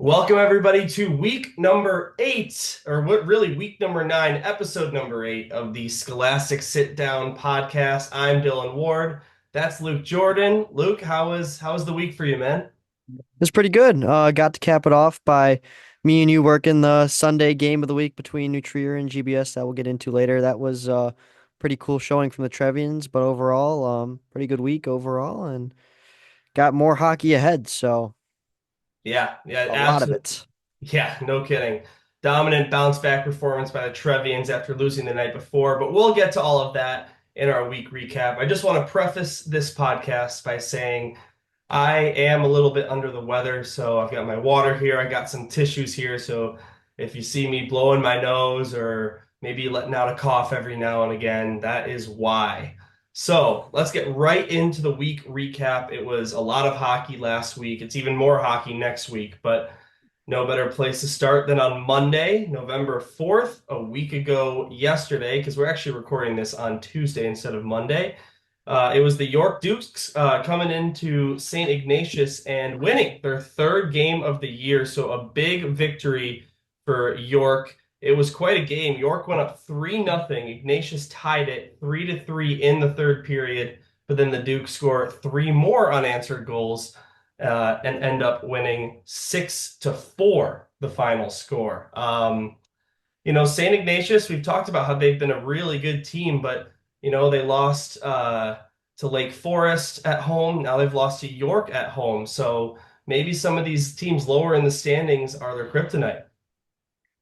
Welcome everybody to week number 8, or what really week number 9, episode number 8 of the Scholastic Sitdown podcast. I'm Dylan Ward. That's Luke Jorden. Luke, how was the week for you, man? It's pretty good. Got to cap it off by me and you working the Sunday game of the week between New Trier and GBS that we'll get into later. That was pretty cool showing from the Trevians, but overall, pretty good week overall, and got more hockey ahead, so Yeah, a lot of absolutely. it. Yeah, no kidding. Dominant bounce back performance by the Trevians after losing the night before, but we'll get to all of that in our week recap. I just want to preface this podcast by saying I am a little bit under the weather, so I've got my water here. I got some tissues here, so if you see me blowing my nose or maybe letting out a cough every now and again, that is why. So let's get right into the week recap. It was a lot of hockey last week. It's even more hockey next week, but no better place to start than on Monday, November 4th, a week ago yesterday, because we're actually recording this on Tuesday instead of Monday. It was the York Dukes coming into St. Ignatius and winning their third game of the year. So a big victory for York. It was quite a game. York went up 3-0. Ignatius tied it 3-3 in the third period, but then the Dukes score three more unanswered goals and end up winning 6-4, the final score. St. Ignatius, we've talked about how they've been a really good team, but they lost to Lake Forest at home. Now they've lost to York at home. So maybe some of these teams lower in the standings are their kryptonite.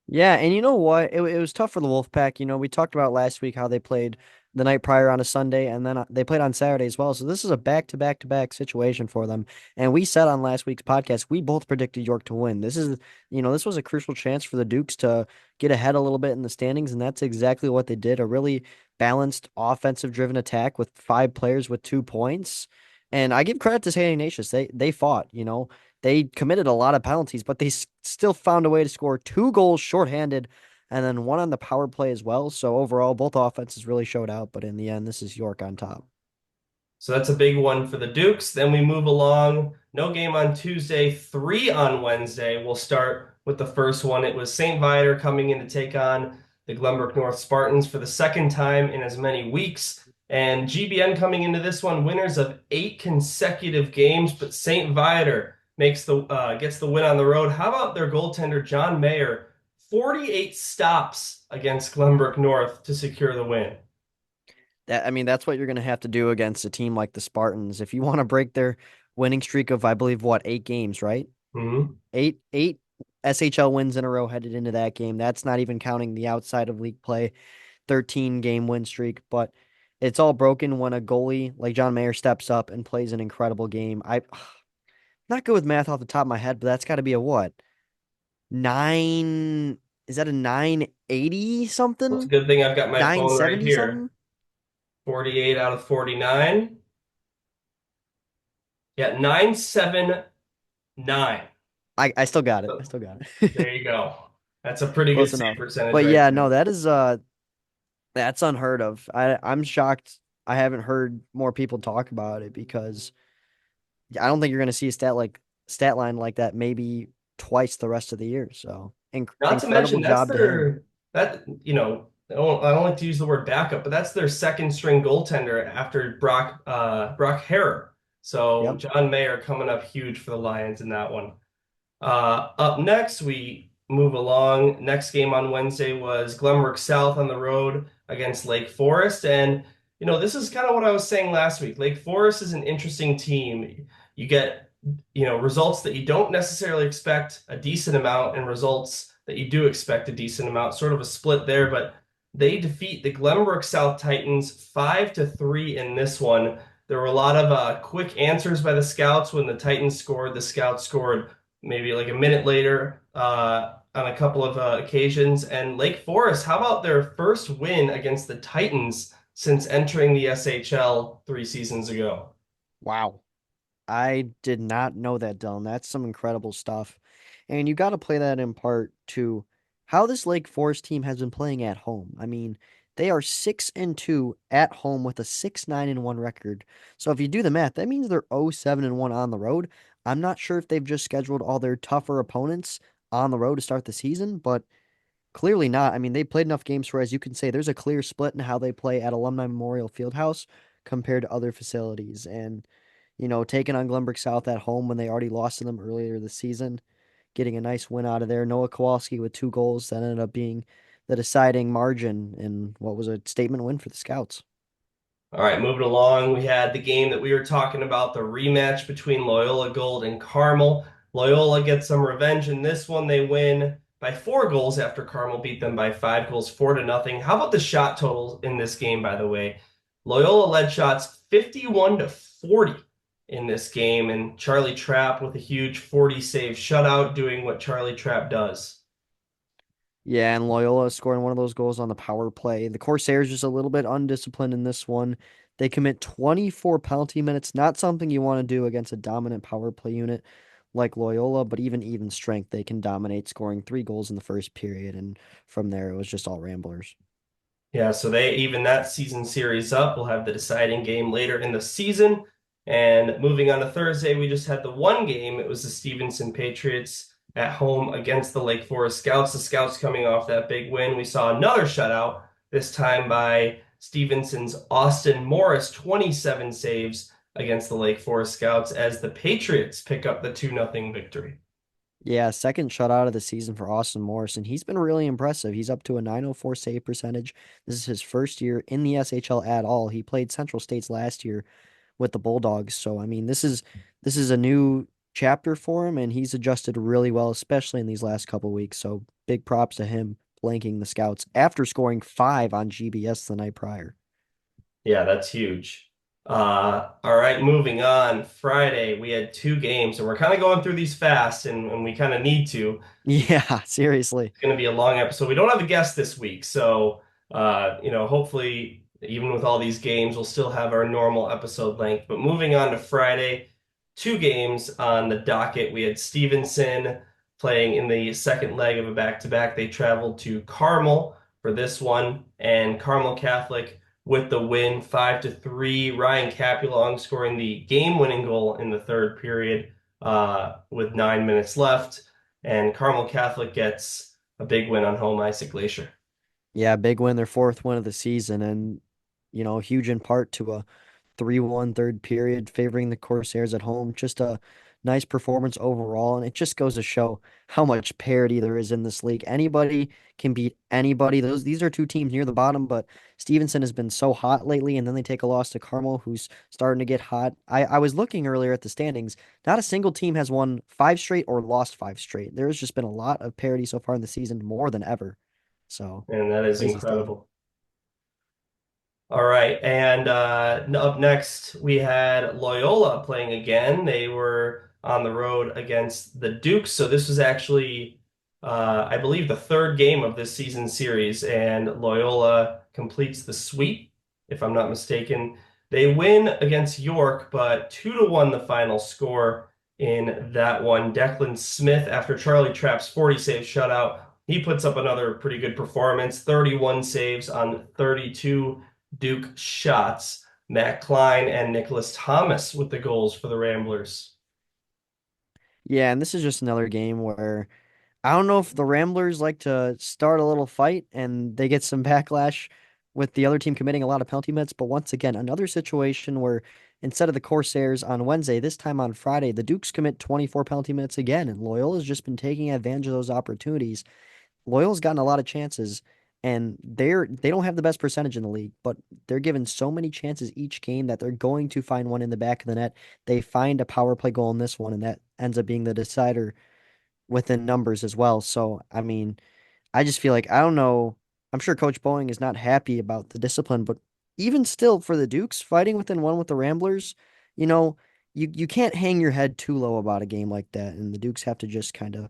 Yeah, and you know what? It was tough for the Wolfpack. We talked about last week how they played the night prior on a Sunday, and then they played on Saturday as well. So this is a back-to-back-to-back situation for them. And we said on last week's podcast, we both predicted York to win. This was a crucial chance for the Dukes to get ahead a little bit in the standings, and that's exactly what they did. A really balanced offensive-driven attack with 5 players with 2 points. And I give credit to St. Ignatius. They fought. They committed a lot of penalties, but they still found a way to score 2 goals shorthanded and then one on the power play as well. So overall, both offenses really showed out, but in the end, this is York on top. So that's a big one for the Dukes. Then we move along. No game on Tuesday, three on Wednesday. We'll start with the first one. It was St. Viator coming in to take on the Glenbrook North Spartans for the second time in as many weeks. And GBN coming into this one, winners of 8 consecutive games, but St. Viator gets the win on the road. How about their goaltender, John Mayer? 48 stops against Glenbrook North to secure the win. That's what you're going to have to do against a team like the Spartans if you want to break their winning streak of, I believe, what, 8 games, right? Mhm. Eight SHL wins in a row headed into that game. That's not even counting the outside of league play 13 game win streak, but it's all broken when a goalie like John Mayer steps up and plays an incredible game. I'm not good with math off the top of my head, but that's got to be a what? Nine, is that a 980 Well, it's a something? good thing I've got my phone right 970 here. something? 48 out of 49. Yeah, 979. I still got it. I So still got it. there you go. That's a pretty good Close save enough. percentage But right yeah, no, there. that's unheard of. I'm shocked I haven't heard more people talk about it because I don't think you're going to see a stat line like that maybe twice the rest of the year. So Not to mention incredible job to him. I don't like to use the word backup, but that's their second string goaltender after Brock Harrer. So Yep. John Mayer coming up huge for the Lions in that one. Up next, we move along. Next game on Wednesday was Glenbrook South on the road against Lake Forest. And, this is kind of what I was saying last week. Lake Forest is an interesting team. You get, results that you don't necessarily expect a decent amount and results that you do expect a decent amount, sort of a split there. But they defeat the Glenbrook South Titans 5-3 in this one. There were a lot of quick answers by the scouts when the Titans scored. The scouts scored maybe like a minute later on a couple of occasions. And Lake Forest, how about their first win against the Titans since entering the SHL 3 seasons ago? Wow. I did not know that, Dylan. That's some incredible stuff. And you got to play that in part to how this Lake Forest team has been playing at home. I mean, they are 6-2 at home with a 6-9-1 record. So if you do the math, that means they're 0-7-1 on the road. I'm not sure if they've just scheduled all their tougher opponents on the road to start the season, but clearly not. I mean, they played enough games where, as you can say, there's a clear split in how they play at Alumni Memorial Fieldhouse compared to other facilities. And, taking on Glenbrook South at home when they already lost to them earlier this season, getting a nice win out of there. Noah Kowalski with 2 goals that ended up being the deciding margin in what was a statement win for the Scouts. All right, moving along, we had the game that we were talking about, the rematch between Loyola Gold and Carmel. Loyola gets some revenge in this one. They win by 4 goals after Carmel beat them by 5 goals, 4-0. How about the shot totals in this game, by the way? Loyola led shots 51-40 in this game, and Charlie Trapp with a huge 40 save shutout doing what Charlie Trapp does. Yeah, and Loyola scoring one of those goals on the power play. The Corsairs just a little bit undisciplined in this one. They commit 24 penalty minutes, not something you want to do against a dominant power play unit like Loyola, but even strength, they can dominate, scoring 3 goals in the first period, and from there it was just all Ramblers. Yeah, so they even that season series up. We'll have the deciding game later in the season. And moving on to Thursday, we just had the one game. It was the Stevenson Patriots at home against the Lake Forest Scouts. The Scouts coming off that big win. We saw another shutout, this time by Stevenson's Austin Morris, 27 saves against the Lake Forest Scouts as the Patriots pick up the 2-0 victory. Yeah, second shutout of the season for Austin Morrison. He's been really impressive. He's up to a 904 save percentage. This is his first year in the SHL at all. He played Central States last year with the Bulldogs. So I mean, this is a new chapter for him, and he's adjusted really well, especially in these last couple weeks. So big props to him blanking the Scouts after scoring 5 on GBS the night prior. Yeah, that's huge. All right, moving on. Friday, we had 2 games, and we're kind of going through these fast, and we kind of need to. Yeah, seriously. It's going to be a long episode. We don't have a guest this week, so hopefully, even with all these games, we'll still have our normal episode length. But moving on to Friday, 2 games on the docket. We had Stevenson playing in the second leg of a back-to-back. They traveled to Carmel for this one, and Carmel Catholic with the win, 5-3. Ryan Capulong scoring the game-winning goal in the third period with 9 minutes left, and Carmel Catholic gets a big win on home ice at Glacier. Yeah, big win, their fourth win of the season, and huge in part to a 3-1 third period favoring the Corsairs at home. Just a nice performance overall, and it just goes to show how much parity there is in this league. Anybody can beat anybody. These are two teams near the bottom, but Stevenson has been so hot lately, and then they take a loss to Carmel, who's starting to get hot. I was looking earlier at the standings. Not a single team has won 5 straight or lost 5 straight. There's just been a lot of parity so far in the season, more than ever. So And that is crazy stuff. incredible. All right, and up next we had Loyola playing again. They were on the road against the Dukes, so this was actually, I believe, the third game of this season series, and Loyola completes the sweep, if I'm not mistaken. They win against York, but 2-1 the final score in that one. Declan Smith, after Charlie Trapp's 40 save shutout, he puts up another pretty good performance, 31 saves on 32 Duke shots. Matt Klein and Nicholas Thomas with the goals for the Ramblers. Yeah, and this is just another game where I don't know if the Ramblers like to start a little fight and they get some backlash with the other team committing a lot of penalty minutes. But once again, another situation where instead of the Corsairs on Wednesday, this time on Friday, the Dukes commit 24 penalty minutes again. And Loyola's just been taking advantage of those opportunities. Loyal's gotten a lot of chances, and they don't have the best percentage in the league, but they're given so many chances each game that they're going to find one in the back of the net. They find a power play goal in this one, and that ends up being the decider within numbers as well. So, I mean, I just feel like I don't know. I'm sure Coach Boeing is not happy about the discipline, but even still, for the Dukes fighting within one with the Ramblers, you know, you can't hang your head too low about a game like that, and the Dukes have to just kind of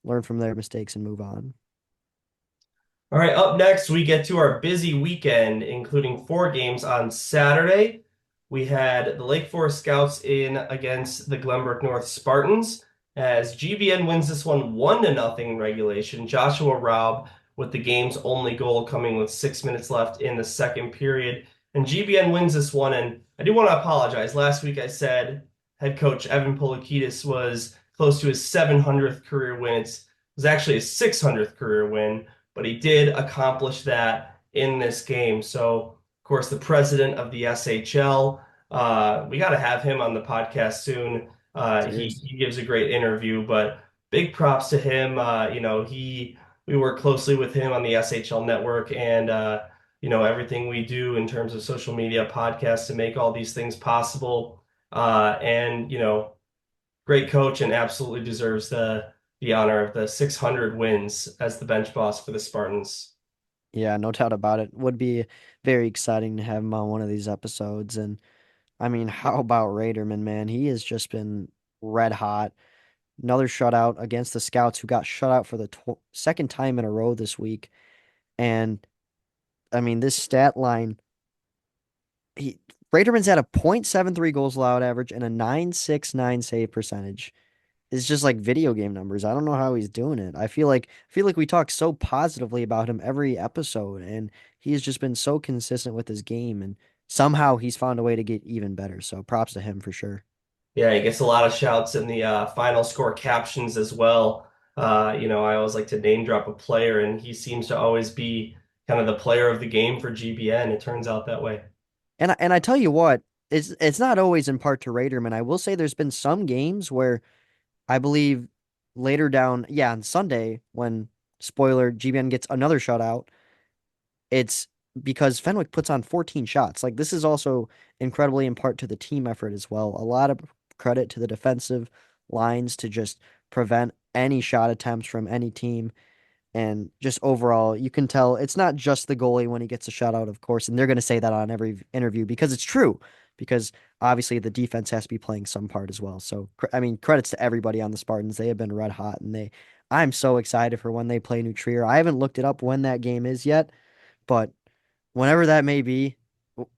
learn from their mistakes and move on. All right, up next, we get to our busy weekend, including 4 games on Saturday. We had the Lake Forest Scouts in against the Glenbrook North Spartans as GBN wins this one 1-0 in regulation. Joshua Raub with the game's only goal coming with 6 minutes left in the second period. And GBN wins this one. And I do want to apologize. Last week I said head coach Evan Polakidis was close to his 700th career win. It was actually his 600th career win, but he did accomplish that in this game. So, of course, the president of the SHL, we got to have him on the podcast soon. Seriously. He gives a great interview, but big props to him. We work closely with him on the SHL network, and everything we do in terms of social media, podcasts to make all these things possible. And great coach and absolutely deserves the honor of the 600 wins as the bench boss for the Spartans. Yeah, no doubt about it. Would be very exciting to have him on one of these episodes. And I mean, how about Raderman, man? He has just been red hot. Another shutout against the Scouts, who got shut out for the second time in a row this week. And I mean, this stat line, he Raderman's at a .73 goals allowed average and a 969 save percentage. It's just like video game numbers. I don't know how he's doing it. I feel like we talk so positively about him every episode, and he's just been so consistent with his game, and somehow he's found a way to get even better. So props to him for sure. Yeah, he gets a lot of shouts in the final score captions as well. I always like to name drop a player, and he seems to always be kind of the player of the game for GBN. It turns out that way. And I tell you what, it's not always in part to Raderman. I will say there's been some games where I believe later down, yeah, on Sunday when spoiler GBN gets another shutout, it's because Fenwick puts on 14 shots. Like this is also incredibly in part to the team effort as well. A lot of credit to the defensive lines to just prevent any shot attempts from any team. And just overall, you can tell it's not just the goalie when he gets a shutout, of course, and they're going to say that on every interview because it's true. Because obviously the defense has to be playing some part as well. So I mean, credits to everybody on the Spartans. They have been red hot, and I'm so excited for when they play New Trier. I haven't looked it up when that game is yet, but whenever that may be,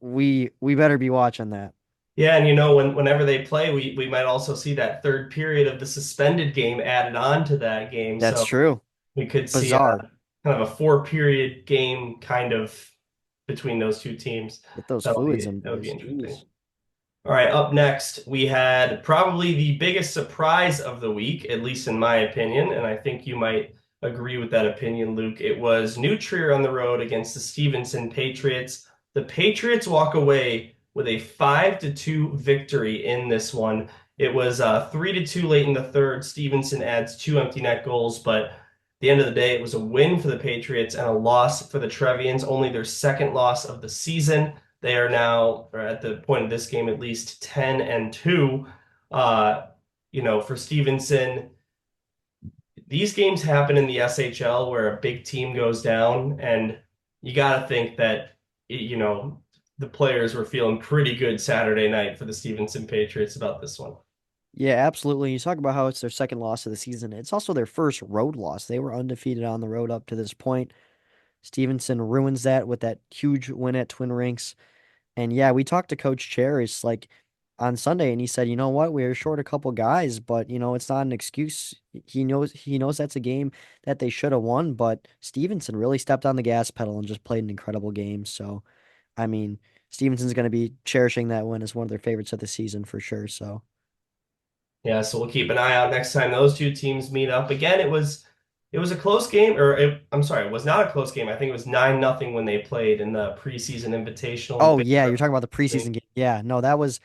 we better be watching that. Yeah, and whenever they play, we might also see that third period of the suspended game added on to that game. That's So true. we could see a Bizarre. kind of a four-period game kind of between those two teams. Get those fluids in, That would be boys. interesting. Jeez. All right, up next, we had probably the biggest surprise of the week, at least in my opinion, and I think you might agree with that opinion, Luke. It was New Trier on the road against the Stevenson Patriots. The Patriots walk away with a 5-2 victory in this one. It was 3-2 late in the third. Stevenson adds two empty net goals, but at the end of the day, it was a win for the Patriots and a loss for the Trevians, only their second loss of the season. They are now, or at the point of this game, at least 10-2. Uh, for Stevenson, these games happen in the SHL where a big team goes down, and you got to think that, the players were feeling pretty good Saturday night for the Stevenson Patriots about this one. Yeah, absolutely. You talk about how it's their second loss of the season. It's also their first road loss. They were undefeated on the road up to this point. Stevenson ruins that with that huge win at Twin Rinks. And yeah, we talked to Coach Cherish like on Sunday, and he said, you know what, we were short a couple guys, but it's not an excuse. He knows that's a game that they should have won, but Stevenson really stepped on the gas pedal and just played an incredible game. So, I mean, Stevenson's going to be cherishing that win as one of their favorites of the season for sure. So. Yeah, so we'll keep an eye out next time those two teams meet up. Again, it was a close game, I'm sorry, it was not a close game. I think it was 9-0 when they played in the preseason invitational. Oh Big yeah, you're talking about the rivalry. preseason game. Yeah, no, that was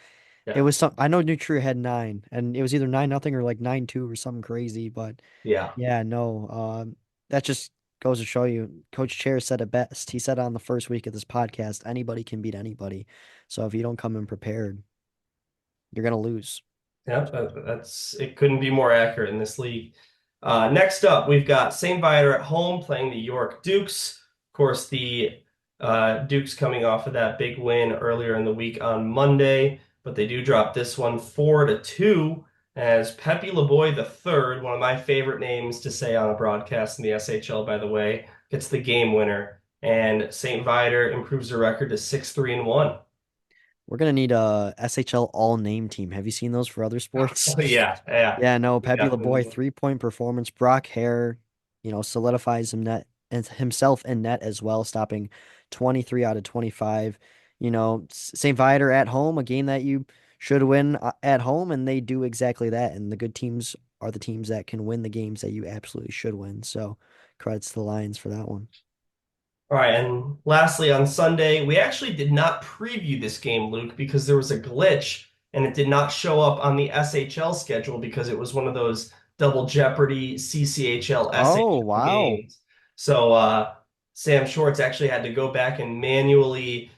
it Yeah. was some I know New Trier had 9 and it was either 9-0 or like 9-2 or something crazy, but Yeah. yeah, no, that just goes to show you Coach Chair said it best. He said on the first week of this podcast, anybody can beat anybody. So if you don't come in prepared, you're gonna lose. Yeah, that's it. Couldn't be more accurate in this league. Next up, we've got St. Viator at home playing the York Dukes. Of course, the Dukes coming off of that big win earlier in the week on Monday, but they do drop this one 4-2 as Pepe LeBoy the third, one of my favorite names to say on a broadcast in the SHL, by the way, gets the game winner, and St. Viator improves their record to 6-3-1. We're gonna need a SHL all name team. Have you seen those for other sports? Oh, yeah, yeah, Yeah, no, we Pepe LeBoy, definitely. 3-point performance. Brock Hare, solidifies himself in net as well, stopping 23 out of 25. St. Viator at home, a game that you should win at home, and they do exactly that. And the good teams are the teams that can win the games that you absolutely should win. So credits to the Lions for that one. All right, and lastly, on Sunday, we actually did not preview this game, Luke, because there was a glitch and it did not show up on the SHL schedule because it was one of those double Jeopardy CCHL Oh, SHL wow. games. So Sam Schwartz actually had to go back and manually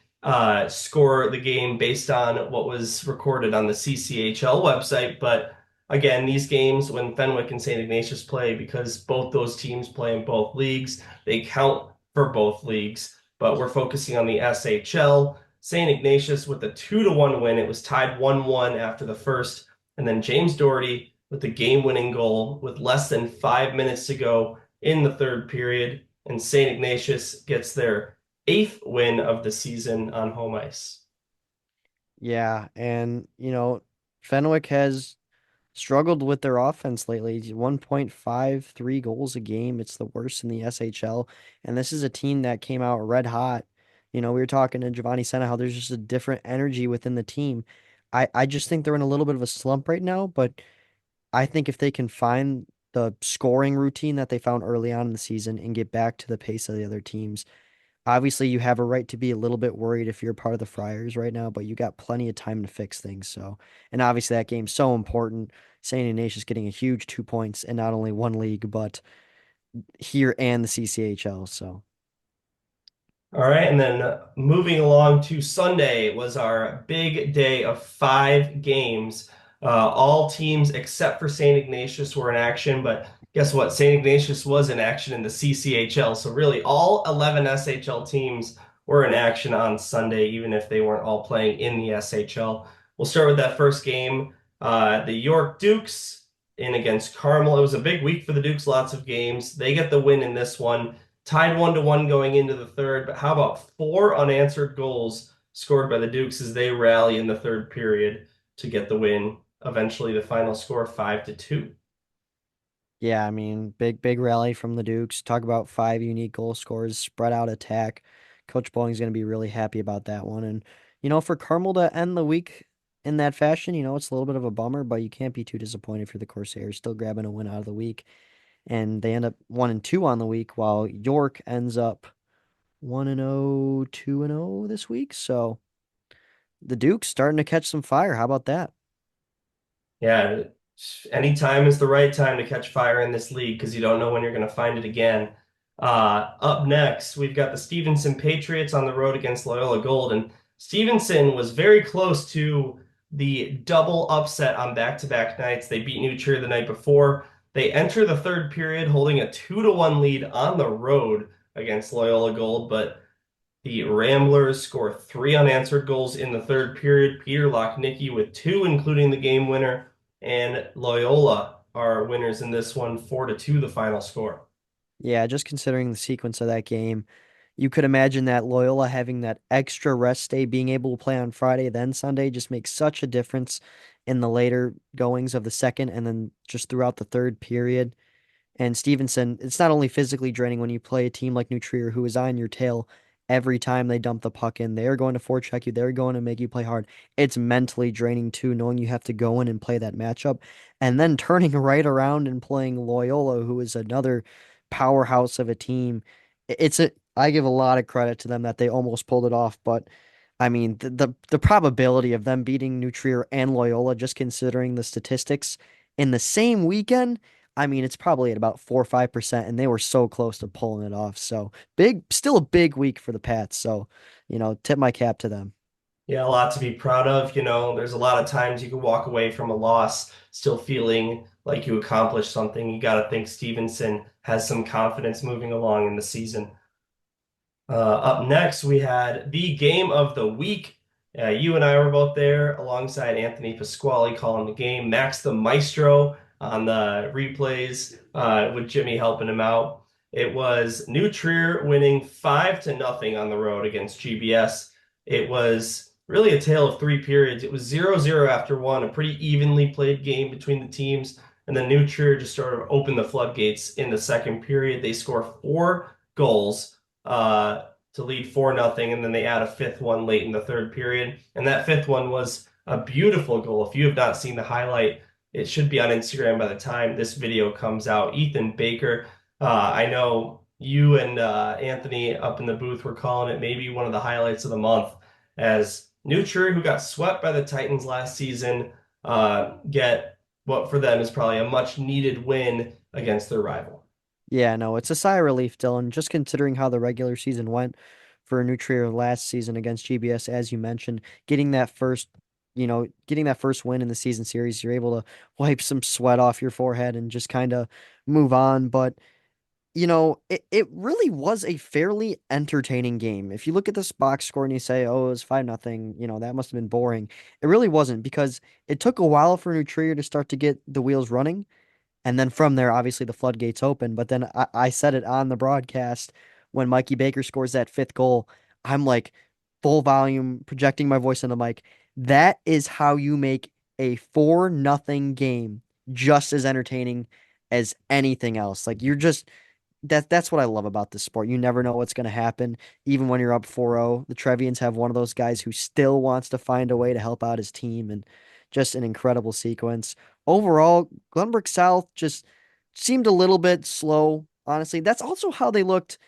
score the game based on what was recorded on the CCHL website. But again, these games, when Fenwick and St. Ignatius play, because both those teams play in both leagues, they count for both leagues, but we're focusing on the SHL. St. Ignatius with a 2-1 win. It was tied 1-1 after the first. And then James Doherty with the game-winning goal with less than 5 minutes to go in the third period. And St. Ignatius gets their eighth win of the season on home ice. Yeah, and Fenwick has struggled with their offense lately. 1.53 goals a game. It's the worst in the SHL. And this is a team that came out red hot. We were talking to Giovanni Senna how there's just a different energy within the team. I just think they're in a little bit of a slump right now, but I think if they can find the scoring routine that they found early on in the season and get back to the pace of the other teams, obviously you have a right to be a little bit worried if you're part of the Friars right now, but you got plenty of time to fix things. So, and obviously that game's so important. St. Ignatius getting a huge 2 points in not only one league, but here and the CCHL. So, All right, and then moving along to Sunday was our big day of 5 games. All teams except for St. Ignatius were in action, but guess what? St. Ignatius was in action in the CCHL. So really, all 11 SHL teams were in action on Sunday, even if they weren't all playing in the SHL. We'll start with that first game. The York Dukes in against Carmel. It was a big week for the Dukes, lots of games. They get the win in this one, tied 1-1 going into the third. But how about 4 unanswered goals scored by the Dukes as they rally in the third period to get the win? Eventually, the final score 5-2. yeah, I mean, big rally from the Dukes. Talk about five unique goal scores, spread out attack. Coach Bowling's going to be really happy about that one. And, for Carmel to end the week in that fashion, it's a little bit of a bummer, but you can't be too disappointed if you're the Corsairs, still grabbing a win out of the week. And they end up 1-2 on the week, while York ends up 1-0, 2-0 this week. So the Duke's starting to catch some fire. How about that? Yeah, any time is the right time to catch fire in this league because you don't know when you're going to find it again. Up next, we've got the Stevenson Patriots on the road against Loyola Gold, and Stevenson was very close to the double upset on back-to-back nights. They beat New Trier the night before. They enter the third period holding a 2-1 lead on the road against Loyola Gold, but the Ramblers score 3 unanswered goals in the third period. Peter Lochnicki with 2, including the game winner, and Loyola are winners in this one, 4-2, the final score. Yeah, just considering the sequence of that game, you could imagine that Loyola having that extra rest day, being able to play on Friday, then Sunday, just makes such a difference in the later goings of the second and then just throughout the third period. And Stevenson, it's not only physically draining when you play a team like New Trier who is on your tail every time they dump the puck in. They are going to forecheck you. They're going to make you play hard. It's mentally draining too, knowing you have to go in and play that matchup. And then turning right around and playing Loyola, who is another powerhouse of a team. I give a lot of credit to them that they almost pulled it off, but I mean the probability of them beating New Trier and Loyola, just considering the statistics in the same weekend, I mean, it's probably at about 4 or 5%, and they were so close to pulling it off. So still a big week for the Pats. So, tip my cap to them. Yeah, a lot to be proud of. There's a lot of times you can walk away from a loss still feeling like you accomplished something. You got to think Stevenson has some confidence moving along in the season. Up next, we had the game of the week. You and I were both there alongside Anthony Pasquale calling the game. Max the Maestro on the replays with Jimmy helping him out. It was New Trier winning 5-0 on the road against GBS. It was really a tale of 3 periods. It was 0-0 after one, a pretty evenly played game between the teams. And then New Trier just sort of opened the floodgates in the second period. They score 4 goals to lead 4-0, and then they add a fifth one late in the third period. And that fifth one was A beautiful goal. If you have not seen the highlight, it should be on Instagram by the time this video comes out. Ethan Baker, I know you and Anthony up in the booth were calling it maybe one of the highlights of the month as New Trier, who got swept by the Titans last season, get what for them is probably a much needed win against their rival. Yeah, no, it's a sigh of relief, Dylan, just considering how the regular season went for New Trier last season against GBS, as you mentioned, getting that first win in the season series, you're able to wipe some sweat off your forehead and just kind of move on. But it really was a fairly entertaining game. If you look at this box score and you say, oh, it was 5-0, that must have been boring. It really wasn't because it took a while for New Trier to start to get the wheels running. And then from there, obviously the floodgates open. But then I said it on the broadcast when Mikey Baker scores that fifth goal. I'm like full volume, projecting my voice in the mic. That is how you make a 4-0 game just as entertaining as anything else. Like you're just that's what I love about this sport. You never know what's going to happen. Even when you're up 4-0, the Trevians have one of those guys who still wants to find a way to help out his team and just an incredible sequence. Overall, Glenbrook South just seemed a little bit slow, honestly. That's also how they looked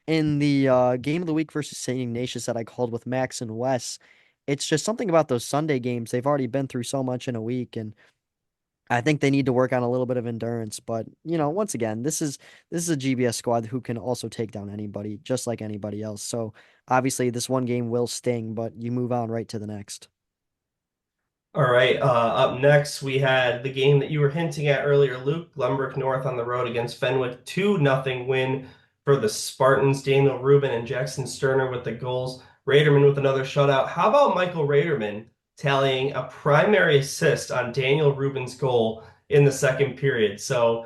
in the game of the week versus St. Ignatius that I called with Max and Wes. It's just something about those Sunday games. They've already been through so much in a week, and I think they need to work on a little bit of endurance, but once again, this is a GBS squad who can also take down anybody, just like anybody else. So obviously, this one game will sting, but you move on right to the next. All right, up next we had the game that you were hinting at earlier, Luke. Glenbrook North on the road against Fenwick, 2-0 win for the Spartans. Daniel Rubin and Jackson Sterner with the goals. Raderman with another shutout. How about Michael Raderman tallying a primary assist on Daniel Rubin's goal in the second period? So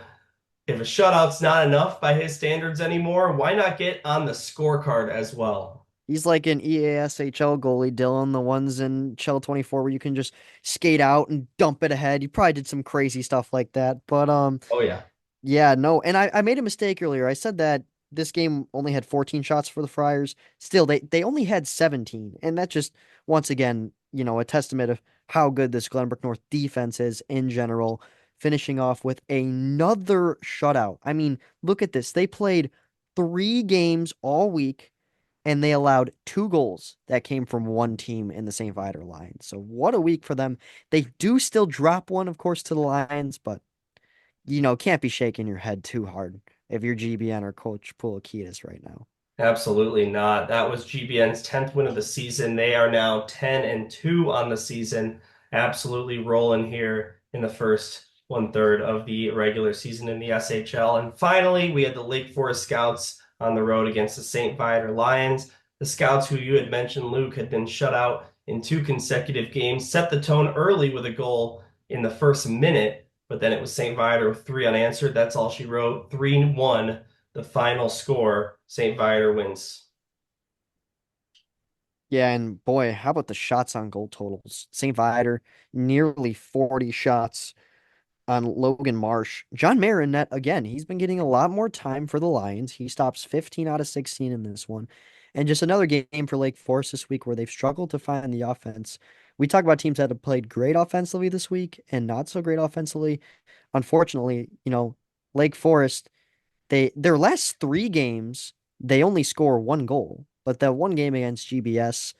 if a shutout's not enough by his standards anymore, why not get on the scorecard as well? He's like an EASHL goalie, Dylan, the ones in Shell 24 where you can just skate out and dump it ahead. You probably did some crazy stuff like that, but Oh yeah. yeah, no, and I made a mistake earlier. I said that this game only had 14 shots for the Friars. Still, they only had 17, and that just once again, a testament of how good this Glenbrook North defense is in general, finishing off with another shutout. I mean, look at this. They played 3 games all week, and they allowed 2 goals that came from one team in the St. Viator Lions. So what a week for them. They do still drop one, of course, to the Lions, but can't be shaking your head too hard if you're GBN or Coach Pulikitis right now. Absolutely not. That was GBN's 10th win of the season. They are now 10-2 on the season. Absolutely rolling here in the first 1/3 of the regular season in the SHL. And finally, we had the Lake Forest Scouts on the road against the St. Viator Lions. The Scouts, who you had mentioned, Luke, had been shut out in 2 consecutive games, set the tone early with a goal in the first minute, but then it was St. Viator with 3 unanswered. That's all she wrote. 3-1 the final score. St. Viator wins. Yeah, and boy, how about the shots on goal totals? St. Viator, nearly 40 shots on Logan Marsh. John Mayer net again. He's been getting a lot more time for the Lions. He stops 15 out of 16 in this one. And just another game for Lake Forest this week where they've struggled to find the offense. We talk about teams that have played great offensively this week and not so great offensively. Unfortunately, Lake Forest, their last 3 games, they only score 1 goal. But that one game against GBS,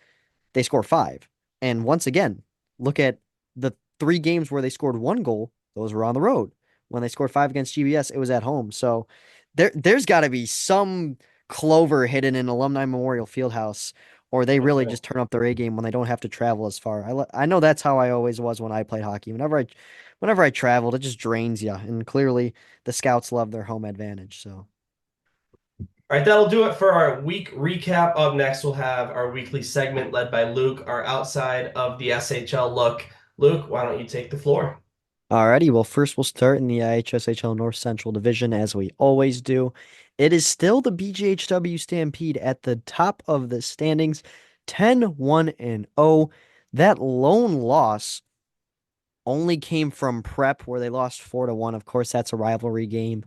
they score 5. And once again, look at the 3 games where they scored 1 goal. Those were on the road. When they scored 5 against GBS, it was at home. So there's got to be some clover hidden in Alumni Memorial Fieldhouse, or they really just turn up their A game when they don't have to travel as far. I know that's how I always was when I played hockey. Whenever I traveled, it just drains you. And clearly, the Scouts love their home advantage. So. All right, that'll do it for our week recap. Up next, we'll have our weekly segment led by Luke, our outside of the SHL look. Luke, why don't you take the floor? Alrighty, well, first we'll start in the IHSHL North Central Division as we always do. It is still the BGHW Stampede at the top of the standings, 10-1-0. That lone loss only came from Prep, where they lost 4-1. Of course, that's a rivalry game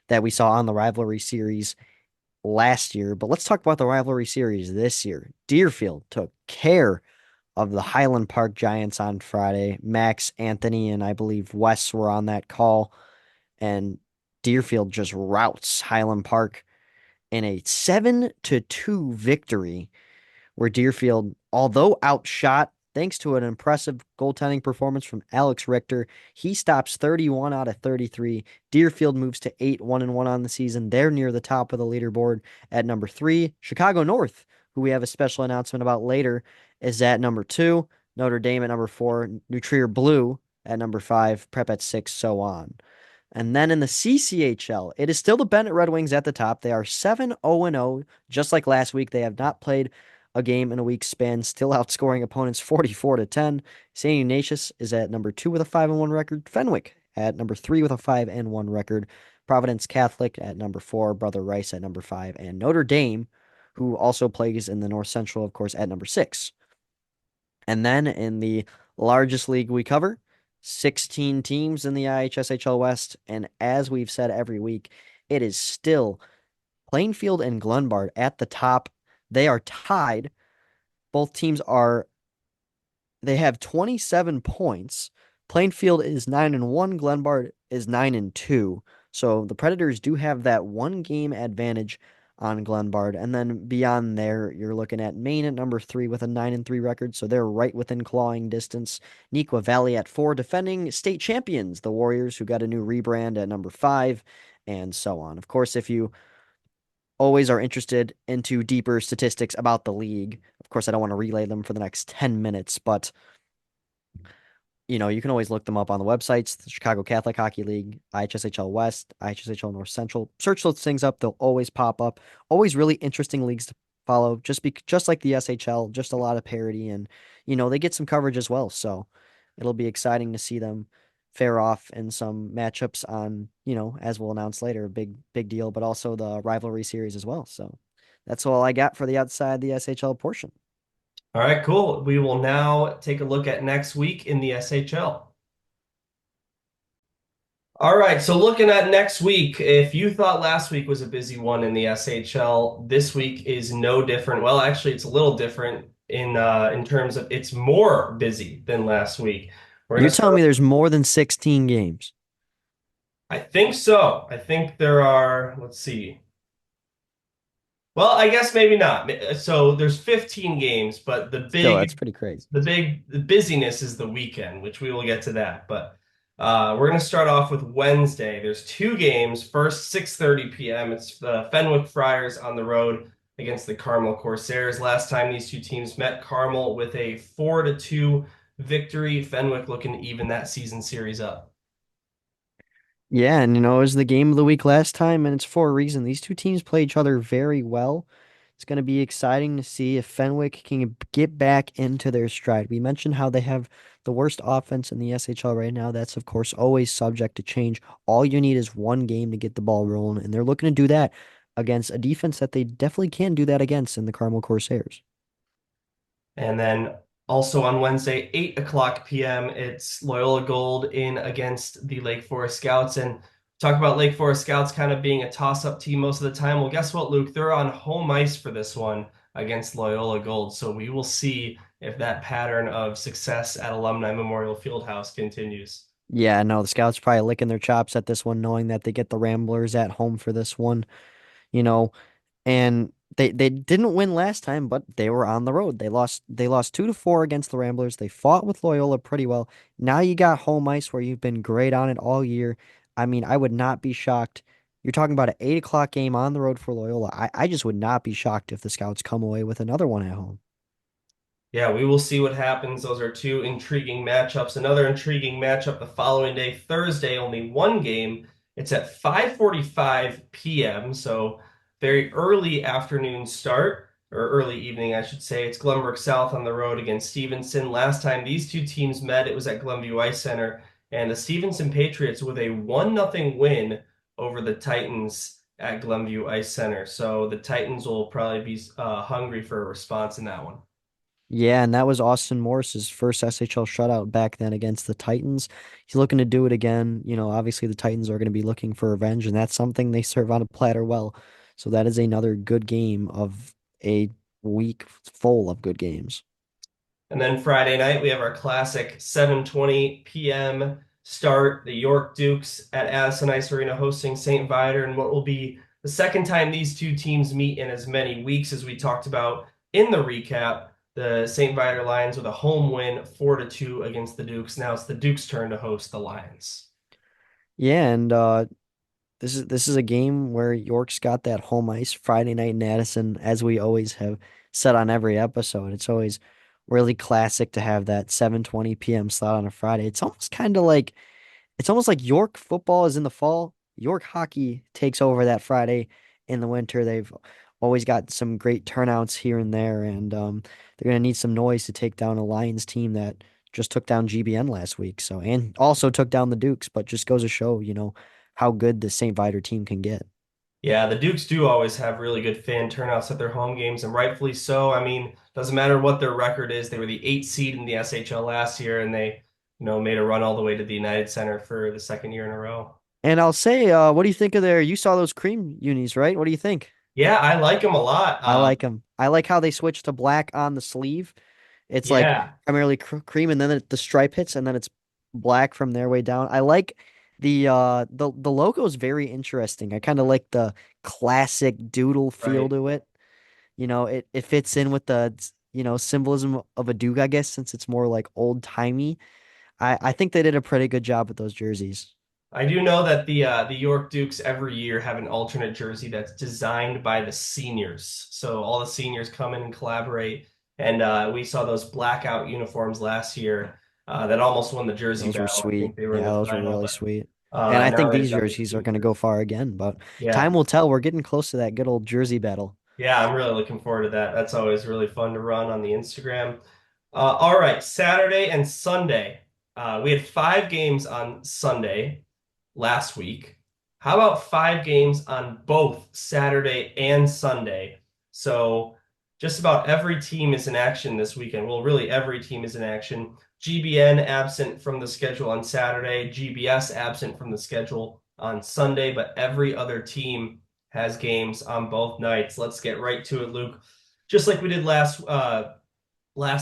that we saw on the rivalry series last year. But let's talk about the rivalry series this year. Deerfield took care of the Highland Park Giants on Friday. Max, Anthony, and I believe Wes were on that call, and Deerfield just routs Highland Park in a 7-2 victory where Deerfield, although outshot, thanks to an impressive goaltending performance from Alex Richter, he stops 31 out of 33. Deerfield moves to 8-1-1 on the season. They're near the top of the leaderboard at number 3. Chicago North, who we have a special announcement about later, is at number 2. Notre Dame at number 4. New Trier Blue at number 5. Prep at 6, so on. And then in the CCHL, it is still the Bennett Red Wings at the top. They are 7-0-0, just like last week. They have not played a game in a week's span, still outscoring opponents 44-10. St. Ignatius is at number 2 with a 5-1 record. Fenwick at number 3 with a 5-1 record. Providence Catholic at number 4. Brother Rice at number 5. And Notre Dame, who also plays in the North Central, of course, at number 6. And then in the largest league we cover, 16 teams in the IHSHL West. And as we've said every week, it is still Plainfield and Glenbard at the top. They are tied. Both teams are, they have 27 points. Plainfield is 9-1. Glenbard is 9-2. So the Predators do have that one game advantage on Glenbard. And then beyond there, you're looking at Maine at number 3 with a 9-3 record. So they're right within clawing distance. Neuqua Valley at 4, defending state champions, the Warriors, who got a new rebrand at number 5, and so on. Of course, if you always are interested into deeper statistics about the league, of course, I don't want to relay them for the next 10 minutes, but you can always look them up on the websites, the Chicago Catholic Hockey League, IHSHL West, IHSHL North Central. Search those things up, they'll always pop up. Always really interesting leagues to follow, just like the SHL, just a lot of parity, and they get some coverage as well. So it'll be exciting to see them fare off in some matchups on, as we'll announce later, a big deal, but also the rivalry series as well. So that's all I got for the outside the SHL portion. All right, cool. We will now take a look at next week in the SHL. All right, so looking at next week, if you thought last week was a busy one in the SHL, this week is no different. Well, actually, it's a little different in terms of it's more busy than last week. We're You're gonna telling me start. there's more than 16 games? I think so. I think there are, let's see. Well, I guess maybe not. So there's 15 games, but Still, that's pretty crazy. the busyness is the weekend, which we will get to that. But we're going to start off with Wednesday. There's two games. First, 6:30 p.m. It's the Fenwick Friars on the road against the Carmel Corsairs. Last time these two teams met, Carmel with a 4-2 victory. Fenwick looking to even that season series up. Yeah, and it was the game of the week last time, and it's for a reason. These two teams play each other very well. It's going to be exciting to see if Fenwick can get back into their stride. We mentioned how they have the worst offense in the SHL right now. That's, of course, always subject to change. All you need is one game to get the ball rolling, and they're looking to do that against a defense that they definitely can do that against in the Carmel Corsairs. And then also on Wednesday, 8 o'clock p.m., it's Loyola Gold in against the Lake Forest Scouts. And talk about Lake Forest Scouts kind of being a toss-up team most of the time. Well, guess what, Luke? They're on home ice for this one against Loyola Gold. So we will see if that pattern of success at Alumni Memorial Fieldhouse continues. Yeah, no, the Scouts probably licking their chops at this one, knowing that they get the Ramblers at home for this one. You know, and they didn't win last time, but they were on the road. They lost 2-4 against the Ramblers. They fought with Loyola pretty well. Now you got home ice where you've been great on it all year. I mean, I would not be shocked. You're talking about an 8 o'clock game on the road for Loyola. I just would not be shocked if the Scouts come away with another one at home. Yeah, we will see what happens. Those are two intriguing matchups. Another intriguing matchup the following day, Thursday, only one game. It's at 5:45 p.m., so very early afternoon start, or early evening, I should say. It's Glenbrook South on the road against Stevenson. Last time these two teams met, it was at Glenview Ice Center, and the Stevenson Patriots with a 1-0 win over the Titans at Glenview Ice Center. So the Titans will probably be hungry for a response in that one. Yeah, and that was Austin Morris's first SHL shutout back then against the Titans. He's looking to do it again. Obviously the Titans are going to be looking for revenge, and that's something they serve on a platter well. So that is another good game of a week full of good games. And then Friday night, we have our classic 7:20 p.m. start. The York Dukes at Addison Ice Arena hosting St. Viator, and what will be the second time these two teams meet in as many weeks as we talked about in the recap. The St. Viator Lions with a home win, 4-2 against the Dukes. Now it's the Dukes' turn to host the Lions. Yeah, and this is a game where York's got that home ice Friday night in Addison, as we always have said on every episode. It's always really classic to have that 7:20 p.m. slot on a Friday. It's almost like York football is in the fall. York hockey takes over that Friday in the winter. They've always got some great turnouts here and there, and they're going to need some noise to take down a Lions team that just took down GBN last week. So, and also took down the Dukes, but just goes to show, how good the St. Viator team can get. Yeah, the Dukes do always have really good fan turnouts at their home games, and rightfully so. I mean, doesn't matter what their record is. They were the eighth seed in the SHL last year, and they, made a run all the way to the United Center for the second year in a row. And I'll say, what do you think of you saw those cream unis, right? What do you think? Yeah, I like them a lot. I like them. I like how they switched to black on the sleeve. It's like Yeah, primarily cream, and then the stripe hits, and then it's black from their way down. I like the logo is very interesting. I kind of like the classic doodle feel right. to it. It fits in with the symbolism of a Duke, I guess, since it's more like old timey. I think they did a pretty good job with those jerseys. I do know that the York Dukes every year have an alternate jersey that's designed by the seniors. So all the seniors come in and collaborate, and we saw those blackout uniforms last year that almost won the jersey Those were battle. I sweet. think they were in Yeah, the those were final, really but sweet. And I now think they've these got the jerseys are team going to go jersey. far again, but Yeah, time will tell. We're getting close to that good old jersey battle. yeah, I'm really looking forward to that. That's always really fun to run on the Instagram. All right, Saturday and Sunday. We had 5 games on Sunday last week. How about 5 games on both Saturday and Sunday? So just about every team is in action this weekend. Well, really every team is in action. GBN absent from the schedule on Saturday, GBS absent from the schedule on Sunday, but every other team has games on both nights. Let's get right to it, Luke. Just like we did last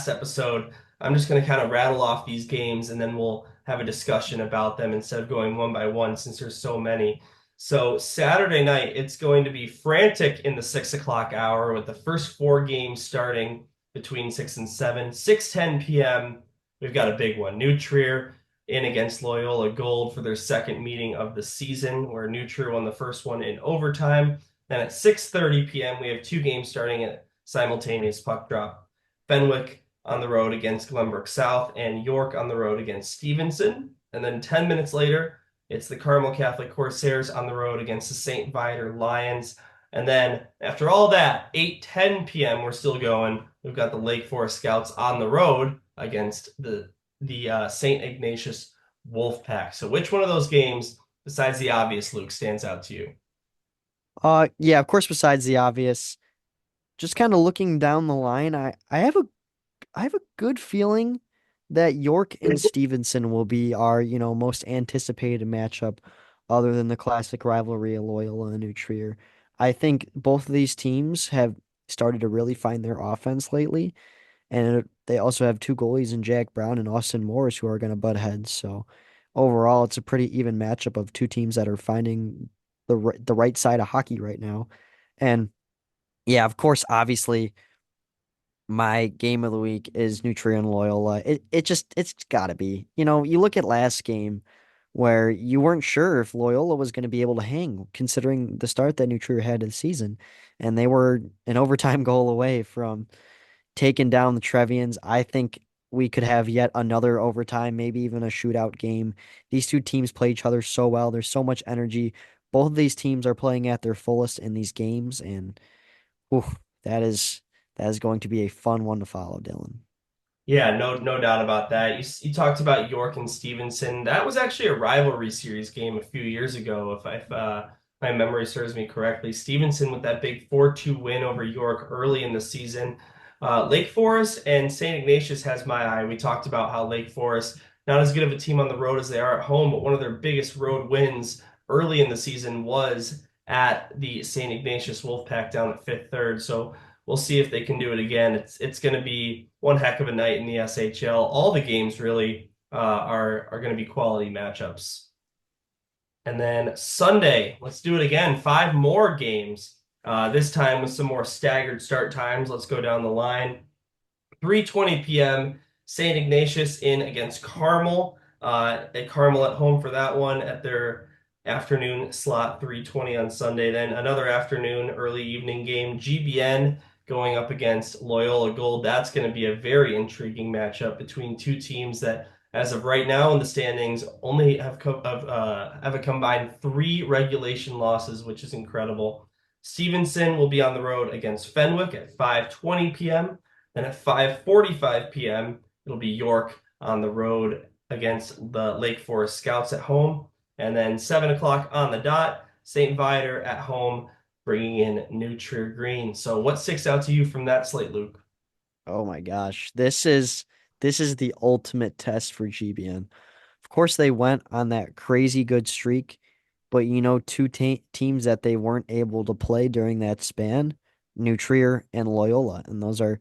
episode, I'm just going to kind of rattle off these games and then we'll have a discussion about them instead of going one by one since there's so many. So Saturday night, it's going to be frantic in the 6 o'clock hour with the first 4 games starting between 6 and 7. 6:10 p.m. We've got a big one. New Trier in against Loyola Gold for their second meeting of the season, where New Trier won the first one in overtime. Then at 6:30 p.m., we have 2 games starting at simultaneous puck drop. Fenwick on the road against Glenbrook South, and York on the road against Stevenson. And then 10 minutes later, it's the Carmel Catholic Corsairs on the road against the St. Viator Lions. And then after all that, 8:10 p.m., we're still going. We've got the Lake Forest Scouts on the road against the St. Ignatius Wolfpack. So which one of those games, besides the obvious, Luke, stands out to you? Yeah, of course, besides the obvious, just kind of looking down the line, I have a good feeling that York and Stevenson will be our, most anticipated matchup other than the classic rivalry of Loyola and New Trier. I think both of these teams have started to really find their offense lately, and they also have two goalies in Jack Brown and Austin Morris who are going to butt heads. So overall, it's a pretty even matchup of two teams that are finding the right side of hockey right now. And yeah, of course, obviously my game of the week is Nutrien Loyola. It's gotta be. You look at last game where you weren't sure if Loyola was going to be able to hang, considering the start that Nutrien had to the season, and they were an overtime goal away from taking down the Trevians. I think we could have yet another overtime, maybe even a shootout game. These two teams play each other so well. There's so much energy. Both of these teams are playing at their fullest in these games, and ooh, that is that is going to be a fun one to follow, Dylan. Yeah, no doubt about that. You talked about York and Stevenson. That was actually a rivalry series game a few years ago, if my memory serves me correctly. Stevenson with that big 4-2 win over York early in the season. Lake Forest and St. Ignatius has my eye. We talked about how Lake Forest, not as good of a team on the road as they are at home, but one of their biggest road wins early in the season was at the St. Ignatius Wolfpack down at Fifth Third. So we'll see if they can do it again. It's going to be one heck of a night in the SHL. All the games really are going to be quality matchups. And then Sunday, let's do it again. Five more games. This time with some more staggered start times. Let's go down the line. 3:20 p.m. St. Ignatius in against Carmel. At Carmel at home for that one at their afternoon slot, 3:20 on Sunday. Then another afternoon, early evening game, GBN going up against Loyola Gold. That's going to be a very intriguing matchup between two teams that, as of right now in the standings, only have a combined three regulation losses, which is incredible. Stevenson will be on the road against Fenwick at 5:20 p.m. Then at 5:45 p.m., it'll be York on the road against the Lake Forest Scouts at home. And then 7 o'clock on the dot, St. Viator at home, bringing in New Trier Green. So what sticks out to you from that slate, Luke? Oh my gosh. This is the ultimate test for GBN. Of course, they went on that crazy good streak, but two teams that they weren't able to play during that span, New Trier and Loyola, and those are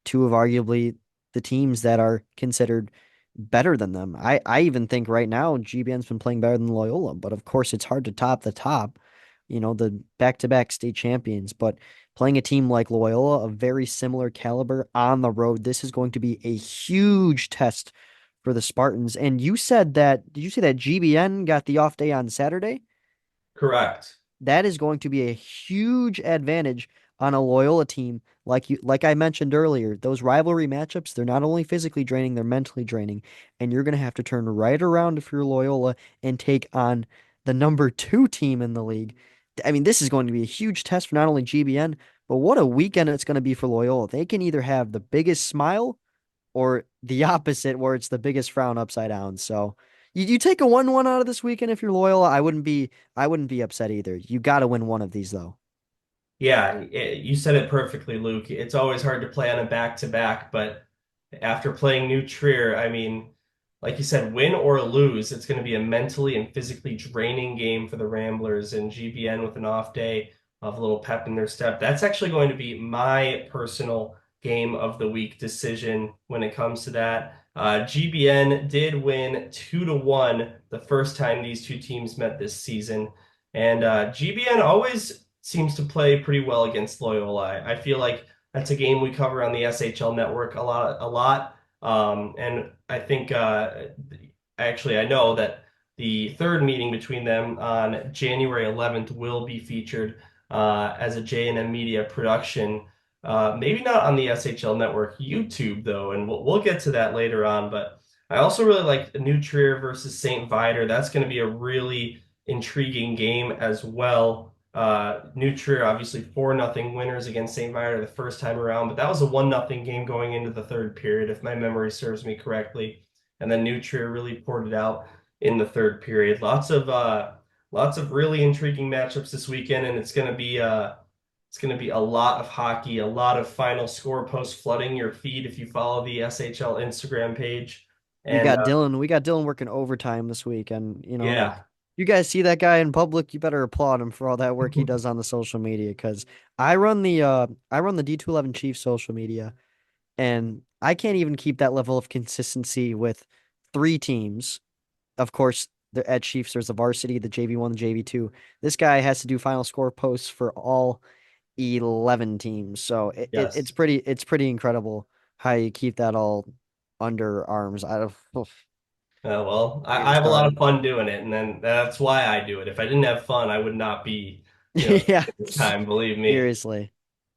two of arguably the teams that are considered better than them. I even think right now GBN's been playing better than Loyola, but of course it's hard to top the top, the back-to-back state champions, but playing a team like Loyola, a very similar caliber on the road, this is going to be a huge test for the Spartans. And did you say that GBN got the off day on Saturday? Correct. That is going to be a huge advantage on a Loyola team. Like I mentioned earlier, those rivalry matchups, they're not only physically draining, they're mentally draining. And you're going to have to turn right around if you're Loyola and take on the number two team in the league. I mean, this is going to be a huge test for not only GBN, but what a weekend it's going to be for Loyola. They can either have the biggest smile or the opposite, where it's the biggest frown upside down. So you take a 1-1 out of this weekend if you're Loyola. I wouldn't be upset either. You got to win one of these though. Yeah, you said it perfectly, Luke. It's always hard to play on a back-to-back, but after playing New Trier, I mean, like you said, win or lose, it's going to be a mentally and physically draining game for the Ramblers, and GBN with an off day of a little pep in their step. That's actually going to be my personal game of the week decision when it comes to that. GBN did win 2-1 the first time these two teams met this season. And GBN always seems to play pretty well against Loyola. I feel like that's a game we cover on the SHL network a lot. And I think actually I know that the third meeting between them on January 11th will be featured as a J&M Media production. Maybe not on the SHL network YouTube though, and we'll get to that later on. But I also really like New Trier versus St. Viator. That's going to be a really intriguing game as well. New Trier obviously 4-0 winners against St. Viator the first time around, but that was a 1-0 game going into the third period, if my memory serves me correctly. And then New Trier really poured it out in the third period. Lots of really intriguing matchups this weekend, and it's gonna be a lot of hockey, a lot of final score posts flooding your feed if you follow the SHL Instagram page. We And got Dylan. We got Dylan working overtime this week, and yeah, you guys see that guy in public, you better applaud him for all that work he does on the social media. Because I run the D211 Chiefs social media, and I can't even keep that level of consistency with three teams. Of course, at Chiefs, there's the varsity, the JV1, the JV2. This guy has to do final score posts for all 11 teams. So it's yes. pretty incredible how you keep that all under arms. I don't Well, get I me have a lot started. of fun doing it, and then that's why I do it. If I didn't have fun, I would not be Yeah, doing this time, believe me. seriously.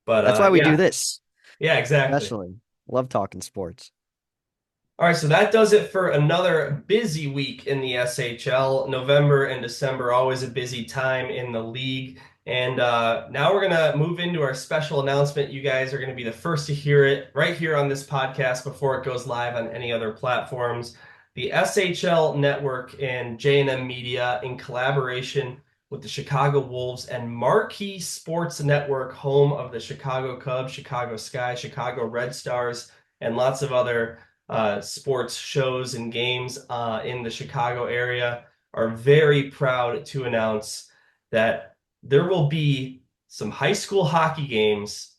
But That's why we do yeah, this, yeah, exactly. especially. Love talking sports. All right, so that does it for another busy week in the SHL. November and December, always a busy time in the league. And now we're going to move into our special announcement. You guys are going to be the first to hear it right here on this podcast before it goes live on any other platforms. The SHL Network and J&M Media, in collaboration with the Chicago Wolves and Marquee Sports Network, home of the Chicago Cubs, Chicago Sky, Chicago Red Stars, and lots of other sports shows and games in the Chicago area, are very proud to announce that there will be some high school hockey games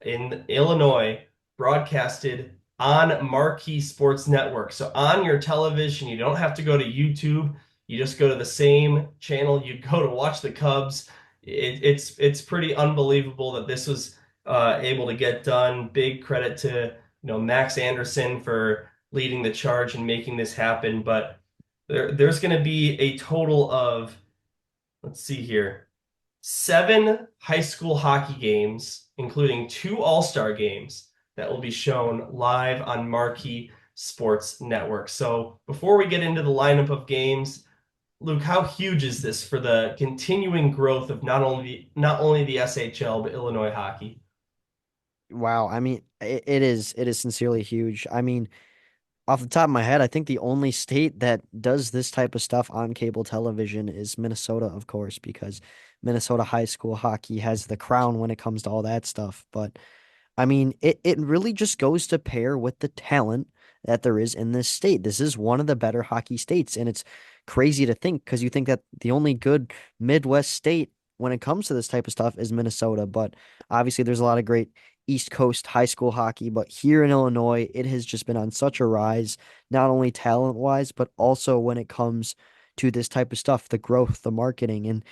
in Illinois, broadcasted on Marquee Sports Network. So on your television, you don't have to go to YouTube. You just go to the same channel you go to watch the Cubs. It's pretty unbelievable that this was able to get done. Big credit to Max Anderson for leading the charge and making this happen. But there's going to be a total of, let's see here, 7 high school hockey games, including 2 All-Star games that will be shown live on Marquee Sports Network. So before we get into the lineup of games, Luke, how huge is this for the continuing growth of not only the SHL but Illinois hockey? Wow. I mean, it is sincerely huge. I mean, off the top of my head, I think the only state that does this type of stuff on cable television is Minnesota, of course, because Minnesota high school hockey has the crown when it comes to all that stuff. But I mean, it really just goes to pair with the talent that there is in this state. This is one of the better hockey states, and it's crazy to think because you think that the only good Midwest state when it comes to this type of stuff is Minnesota. But obviously, there's a lot of great East Coast high school hockey. But here in Illinois, it has just been on such a rise, not only talent-wise, but also when it comes to this type of stuff, the growth, the marketing, and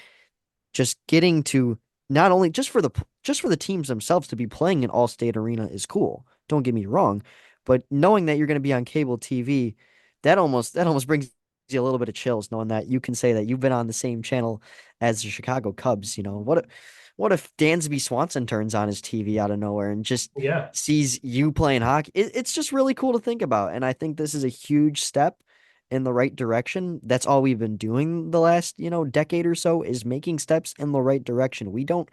just getting to not only just for the teams themselves to be playing an all-state arena is cool. Don't get me wrong, but knowing that you're going to be on cable TV, that almost brings you a little bit of chills knowing that you can say that you've been on the same channel as the Chicago Cubs. What if Dansby Swanson turns on his TV out of nowhere and just Yeah. sees you playing hockey? It's just really cool to think about, and I think this is a huge step in the right direction. That's all we've been doing the last, decade or so is making steps in the right direction. We don't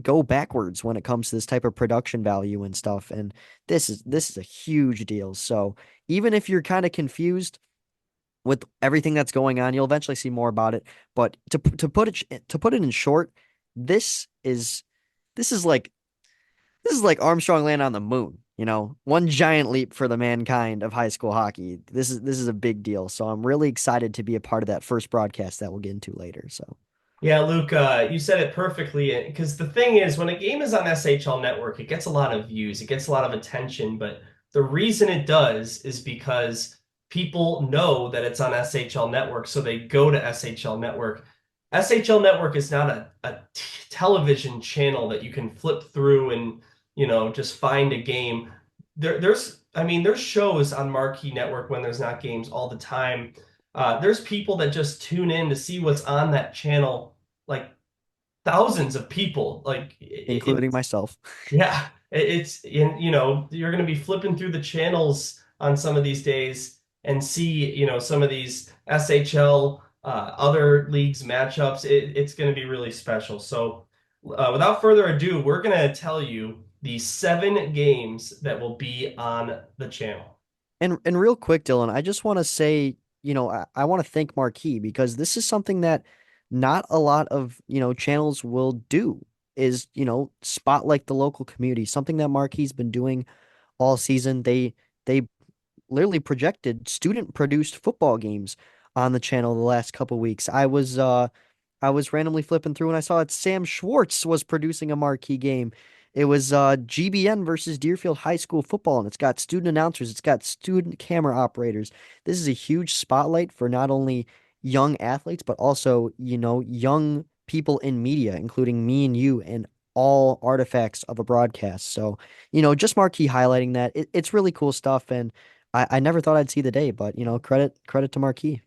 go backwards when it comes to this type of production value and stuff. And this is a huge deal. So even if you're kind of confused with everything that's going on, you'll eventually see more about it. But to put it in short, this is this is like this is like Armstrong land on the moon, one giant leap for the mankind of high school hockey. This is a big deal. So I'm really excited to be a part of that first broadcast that we'll get into later. So Yeah, Luke, you said it perfectly. Because the thing is, when a game is on SHL Network, it gets a lot of views, it gets a lot of attention. But the reason it does is because people know that it's on SHL Network, so they go to SHL Network. SHL Network is not a television channel that you can flip through and, just find a game. I mean, there's shows on Marquee Network when there's not games all the time. There's people that just tune in to see what's on that channel, like thousands of people. Like including myself. yeah, you're going to be flipping through the channels on some of these days and see, some of these SHL, other leagues matchups. It's going to be really special. So, without further ado, we're going to tell you the 7 games that will be on the channel. And real quick, Dylan, I just want to say, I want to thank Marquee because this is something that not a lot of, channels will do is, spotlight the local community, something that Marquee's been doing all season. They literally projected student produced football games on the channel the last couple weeks. I was randomly flipping through and I saw that Sam Schwartz was producing a marquee game. It was GBN versus Deerfield High School football, and it's got student announcers, it's got student camera operators. This is a huge spotlight for not only young athletes, but also, young people in media, including me and you, and all artifacts of a broadcast. So, just Marquee highlighting that. It's really cool stuff, and I never thought I'd see the day, but credit to Marquee.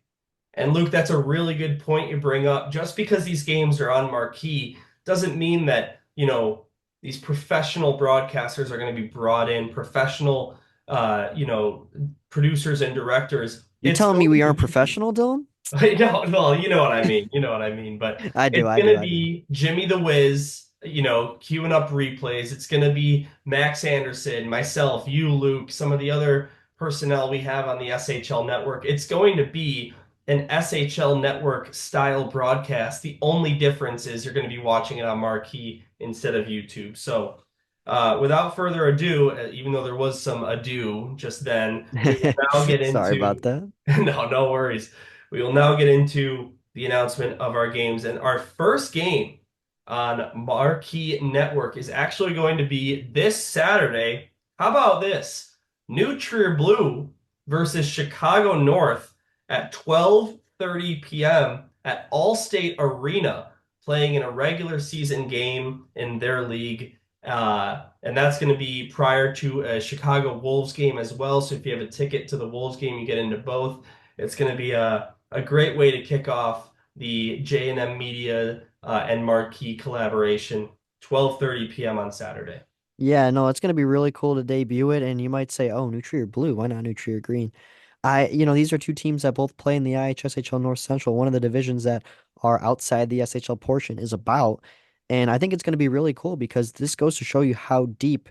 And Luke, that's a really good point you bring up. Just because these games are on marquee doesn't mean that, these professional broadcasters are going to be brought in, professional, producers and directors. You're It's telling going me we to aren't be professional, Dylan? No, well, you know what I mean. You know what I mean. But I do, it's I do, gonna I do. be Jimmy the Wiz, queuing up replays. It's gonna be Max Anderson, myself, you, Luke, some of the other personnel we have on the SHL network. It's going to be an SHL network style broadcast. The only difference is you're going to be watching it on Marquee instead of YouTube. So, without further ado, even though there was some ado just then, we will now get Sorry about into that. no worries. We will now get into the announcement of our games. And our first game on Marquee Network is actually going to be this Saturday. How about this? New Trier Blue versus Chicago North at 12:30 p.m. at Allstate Arena, playing in a regular season game in their league. And that's going to be prior to a Chicago Wolves game as well. So if you have a ticket to the Wolves game, you get into both. It's going to be a great way to kick off the J&M Media and Marquee collaboration, 12:30 p.m. on Saturday. Yeah, no, it's gonna be really cool to debut it, and you might say, "Oh, Nutria Blue, why not Nutria Green?" These are two teams that both play in the IHSHL North Central, one of the divisions that are outside the SHL portion is about, and I think it's gonna be really cool because this goes to show you how deep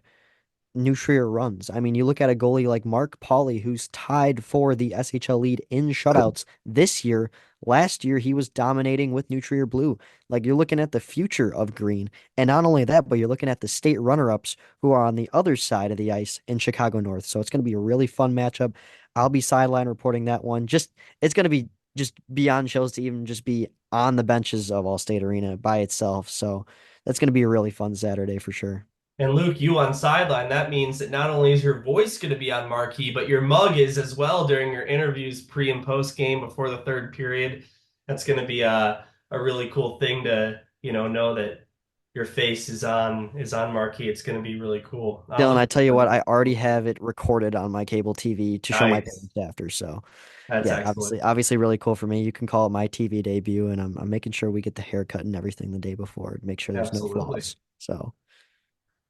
New Trier runs. I mean, you look at a goalie like Mark Pauly, who's tied for the SHL lead in shutouts this year. Last year, he was dominating with New Trier Blue. Like, you're looking at the future of Green. And not only that, but you're looking at the state runner-ups who are on the other side of the ice in Chicago North. So it's going to be a really fun matchup. I'll be sideline reporting that one. It's going to be just beyond chills to even just be on the benches of Allstate Arena by itself. So that's going to be a really fun Saturday for sure. And Luke, you on sideline, that means that not only is your voice going to be on marquee, but your mug is as well during your interviews pre and post game before the third period. That's going to be a really cool thing to, know that your face is on marquee. It's going to be really cool. I'm Dylan, looking I tell you what, forward. I already have it recorded on my cable TV to show my Nice. parents after. So That's yeah, excellent. obviously really cool for me. You can call it my TV debut, and I'm making sure we get the haircut and everything the day before to make sure there's no Absolutely. flaws. So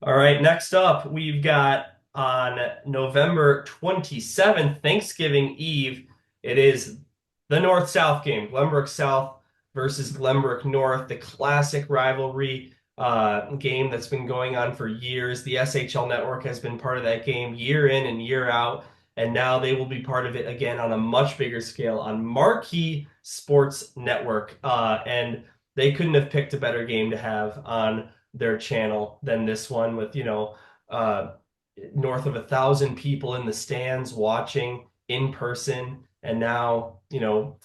All right, next up, we've got on November 27th, Thanksgiving Eve. It is the North-South game, Glenbrook South versus Glenbrook North, the classic rivalry game that's been going on for years. The SHL network has been part of that game year in and year out, and now they will be part of it again on a much bigger scale on Marquee Sports Network. And they couldn't have picked a better game to have on their channel than this one with, uh, north of 1,000 people in the stands watching in person. And now,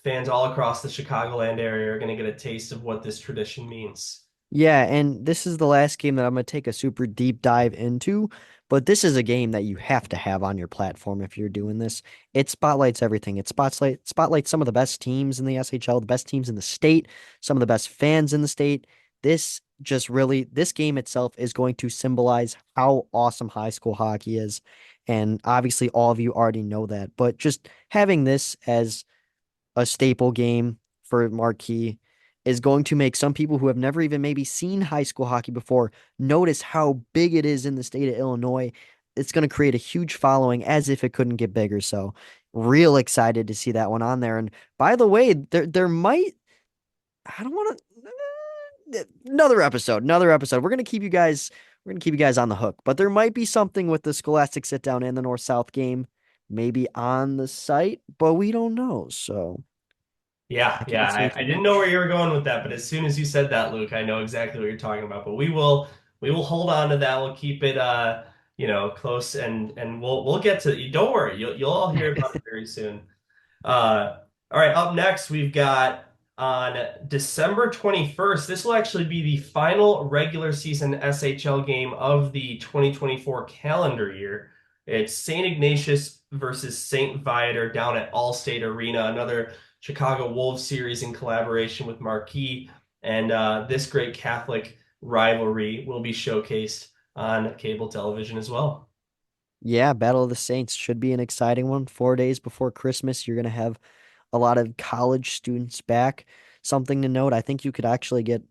fans all across the Chicagoland area are going to get a taste of what this tradition means. yeah, and this is the last game that I'm gonna take a super deep dive into, but this is a game that you have to have on your platform if you're doing this. It spotlights everything. It spotlights some of the best teams in the SHL, the best teams in the state, some of the best fans in the state. This game itself is going to symbolize how awesome high school hockey is. And obviously all of you already know that, but just having this as a staple game for Marquee is going to make some people who have never even maybe seen high school hockey before notice how big it is in the state of Illinois. It's going to create a huge following as if it couldn't get bigger. So, real excited to see that one on there. And by the way, there might I don't want to another episode. We're gonna keep you guys on the hook. But there might be something with the Scholastic sit down and the North South game, maybe on the site, but we don't know. So Yeah, I can't say yeah. I too didn't know where much. you were going with that, but as soon as you said that, Luke, I know exactly what you're talking about. But we will hold on to that. We'll keep it close and we'll get to you. Don't worry. You'll all hear about it very soon. All right, up next, we've got on December 21st. This will actually be the final regular season SHL game of the 2024 calendar year. It's St. Ignatius versus St. Viator down at Allstate Arena, another Chicago Wolves series in collaboration with Marquee. And this great Catholic rivalry will be showcased on cable television as well. Yeah, Battle of the Saints should be an exciting one. 4 days before Christmas, you're gonna have a lot of college students back. Something to note, I think you could actually get,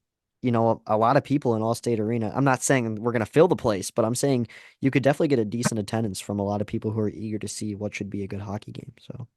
a lot of people in All-State Arena. I'm not saying we're gonna fill the place, but I'm saying you could definitely get a decent attendance from a lot of people who are eager to see what should be a good hockey game. So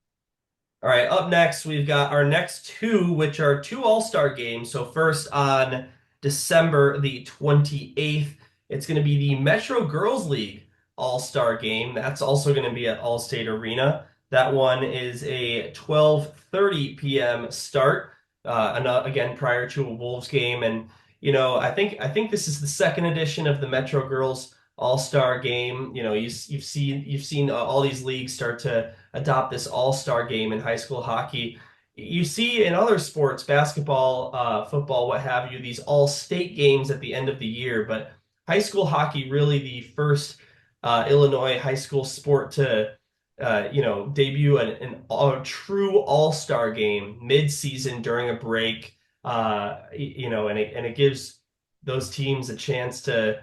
All right, up next, we've got our next two, which are two All-Star games. So first on December the 28th, it's going to be the Metro Girls League All-Star game. That's also going to be at Allstate Arena. That one is a 12:30 p.m. start. Again, prior to a Wolves game, and I think this is the second edition of the Metro Girls All-Star game. You've seen all these leagues start to adopt this all-star game in high school hockey. you see in other sports, basketball, football, what have you, these all-state games at the end of the year, but high school hockey really the first Illinois high school sport to debut a true all-star game mid-season during a break. And it gives those teams a chance to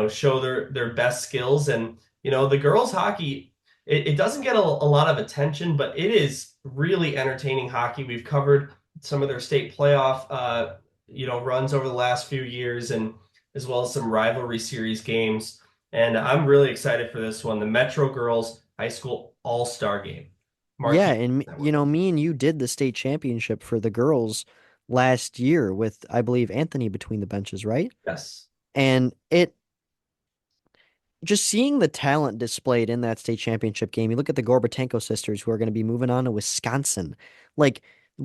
show their best skills. And the girls hockey, it doesn't get a lot of attention, but it is really entertaining hockey. We've covered some of their state playoff runs over the last few years, and as well as some rivalry series games. And I'm really excited for this one, the Metro Girls High School All-Star Game. Yeah, Marquee and Network. me and you did the state championship for the girls last year with, I believe, Anthony between the benches, right? Yes. And it just seeing the talent displayed in that state championship game, you look at the Gorbatenko sisters who are going to be moving on to Wisconsin. Like,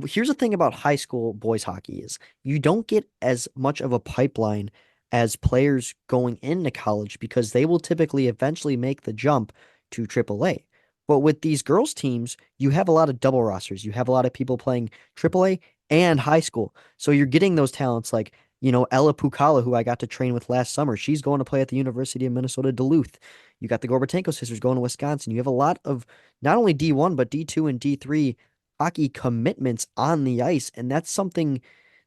here's the thing about high school boys hockey is you don't get as much of a pipeline as players going into college because they will typically eventually make the jump to AAA. But with these girls teams, you have a lot of double rosters. You have a lot of people playing AAA and high school. So you're getting those talents like Ella Pukala, who I got to train with last summer. She's going to play at the University of Minnesota Duluth. You got the Gorbatenko sisters going to Wisconsin. You have a lot of not only D1, but D2 and D3 hockey commitments on the ice. And that's something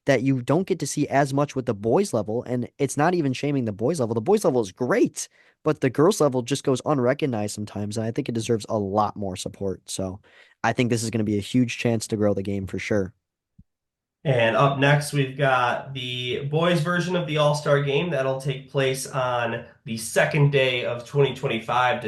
that you don't get to see as much with the boys level. And it's not even shaming the boys level. The boys level is great, but the girls level just goes unrecognized sometimes. And I think it deserves a lot more support. So I think this is going to be a huge chance to grow the game for sure. And up next, we've got the boys' version of the All-Star Game that'll take place on the second day of 2025,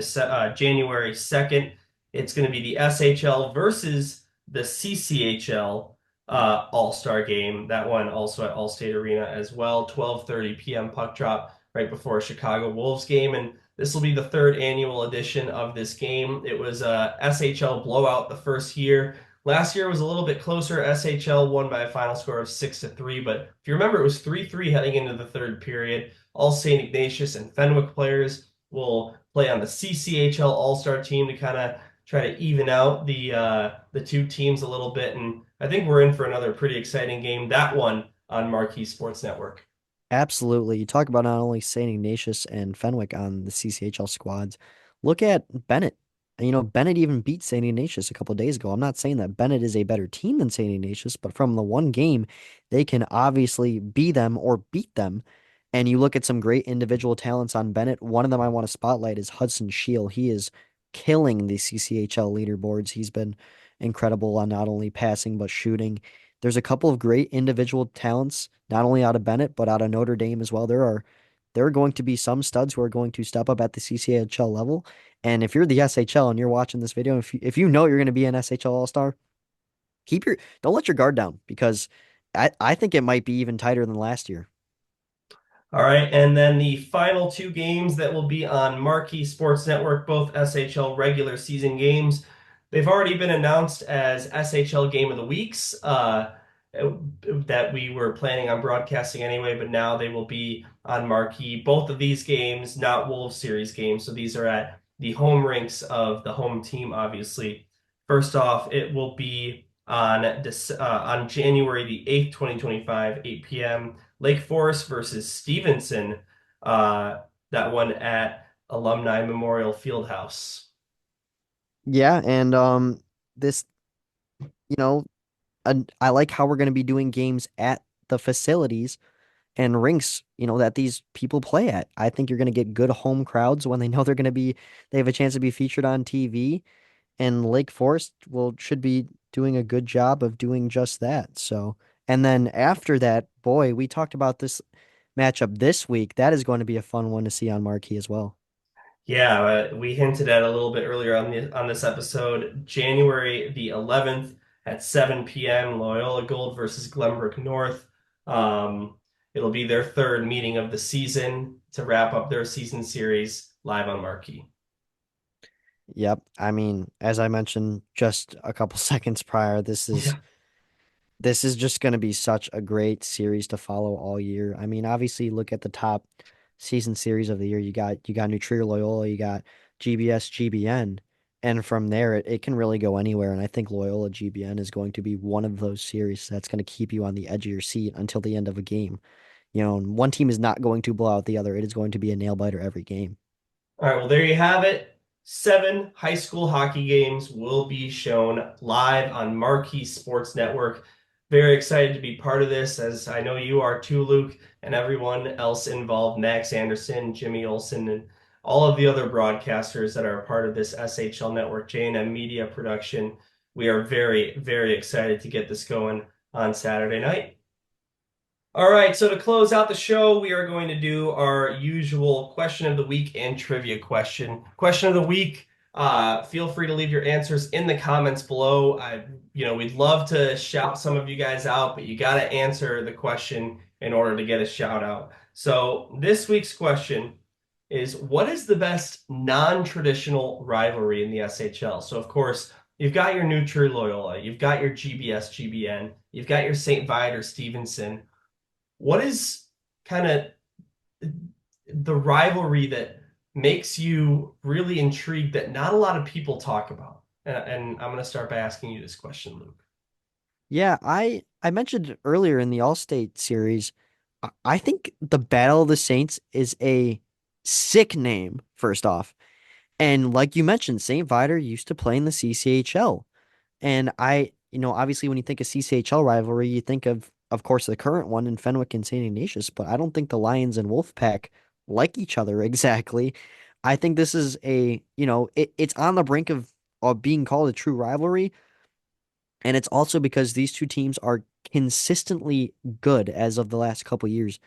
January 2nd. It's going to be the SHL versus the CCHL All-Star Game. That one also at Allstate Arena as well. 12:30 p.m. puck drop right before Chicago Wolves game. And this will be the third annual edition of this game. It was a SHL blowout the first year. Last year was a little bit closer. SHL won by a final score of 6-3, but if you remember, it was 3-3 heading into the third period. All St. Ignatius and Fenwick players will play on the CCHL All-Star team to kind of try to even out the two teams a little bit. And I think we're in for another pretty exciting game. That one on Marquee Sports Network. Absolutely. You talk about not only St. Ignatius and Fenwick on the CCHL squads. Look at Bennett. And, Bennett even beat St. Ignatius a couple of days ago. I'm not saying that Bennett is a better team than St. Ignatius, but from the one game, they can obviously be them or beat them. And you look at some great individual talents on Bennett. One of them I want to spotlight is Hudson Scheel. He is killing the CCHL leaderboards. He's been incredible on not only passing, but shooting. There's a couple of great individual talents, not only out of Bennett, but out of Notre Dame as well. There are going to be some studs who are going to step up at the CCHL level. And if you're the SHL and you're watching this video, if you know you're going to be an SHL All-Star, don't let your guard down because I think it might be even tighter than last year. All right, and then the final two games that will be on Marquee Sports Network, both SHL regular season games. They've already been announced as SHL Game of the Weeks that we were planning on broadcasting anyway, but now they will be on Marquee. Both of these games, not Wolves Series games, so these are at the home rinks of the home team, obviously. First off, it will be on January the 8th, 2025, 8 p.m. Lake Forest versus Stevenson. That one at Alumni Memorial Fieldhouse. Yeah, and this, you know, I like how we're going to be doing games at the facilities and rinks, that these people play at. I think you're going to get good home crowds when they know they have a chance to be featured on TV, and Lake Forest should be doing a good job of doing just that. So, and then after that, boy, we talked about this matchup this week. That is going to be a fun one to see on Marquee as well. Yeah, we hinted at a little bit earlier on this episode, January the 11th at 7 p.m. Loyola Gold versus Glenbrook North. It'll be their third meeting of the season to wrap up their season series live on Marquee. Yep. I mean, as I mentioned just a couple seconds prior, this is Yeah. this is just going to be such a great series to follow all year. I mean, obviously, look at the top season series of the year. You got New Trier Loyola, you got GBS, GBN. And from there, it can really go anywhere. And I think Loyola GBN is going to be one of those series that's going to keep you on the edge of your seat until the end of a game. And one team is not going to blow out the other. It is going to be a nail biter every game. All right, well, there you have it. 7 high school hockey games will be shown live on Marquee Sports Network. Very excited to be part of this, as I know you are too, Luke, and everyone else involved, Max Anderson, Jimmy Olsen, and all of the other broadcasters that are a part of this SHL Network J&M Media production. We are very, very excited to get this going on Saturday night. All right, so to close out the show, we are going to do our usual question of the week and trivia question. Question of the week, feel free to leave your answers in the comments below. We'd love to shout some of you guys out, but you got to answer the question in order to get a shout out. So this week's question is, what is the best non-traditional rivalry in the SHL? So of course, you've got your New True Loyola, you've got your GBS GBN, you've got your St. Viator Stevenson. What is kind of the rivalry that makes you really intrigued that not a lot of people talk about? And I'm going to start by asking you this question, Luke. Yeah, I mentioned earlier in the All-State series, I think the Battle of the Saints is a sick name, first off. And like you mentioned, St. Viator used to play in the CCHL. And obviously when you think of CCHL rivalry, you think of course, the current one in Fenwick and St. Ignatius, but I don't think the Lions and Wolfpack like each other exactly. I think this is it's on the brink of being called a true rivalry. And it's also because these two teams are consistently good as of the last couple years.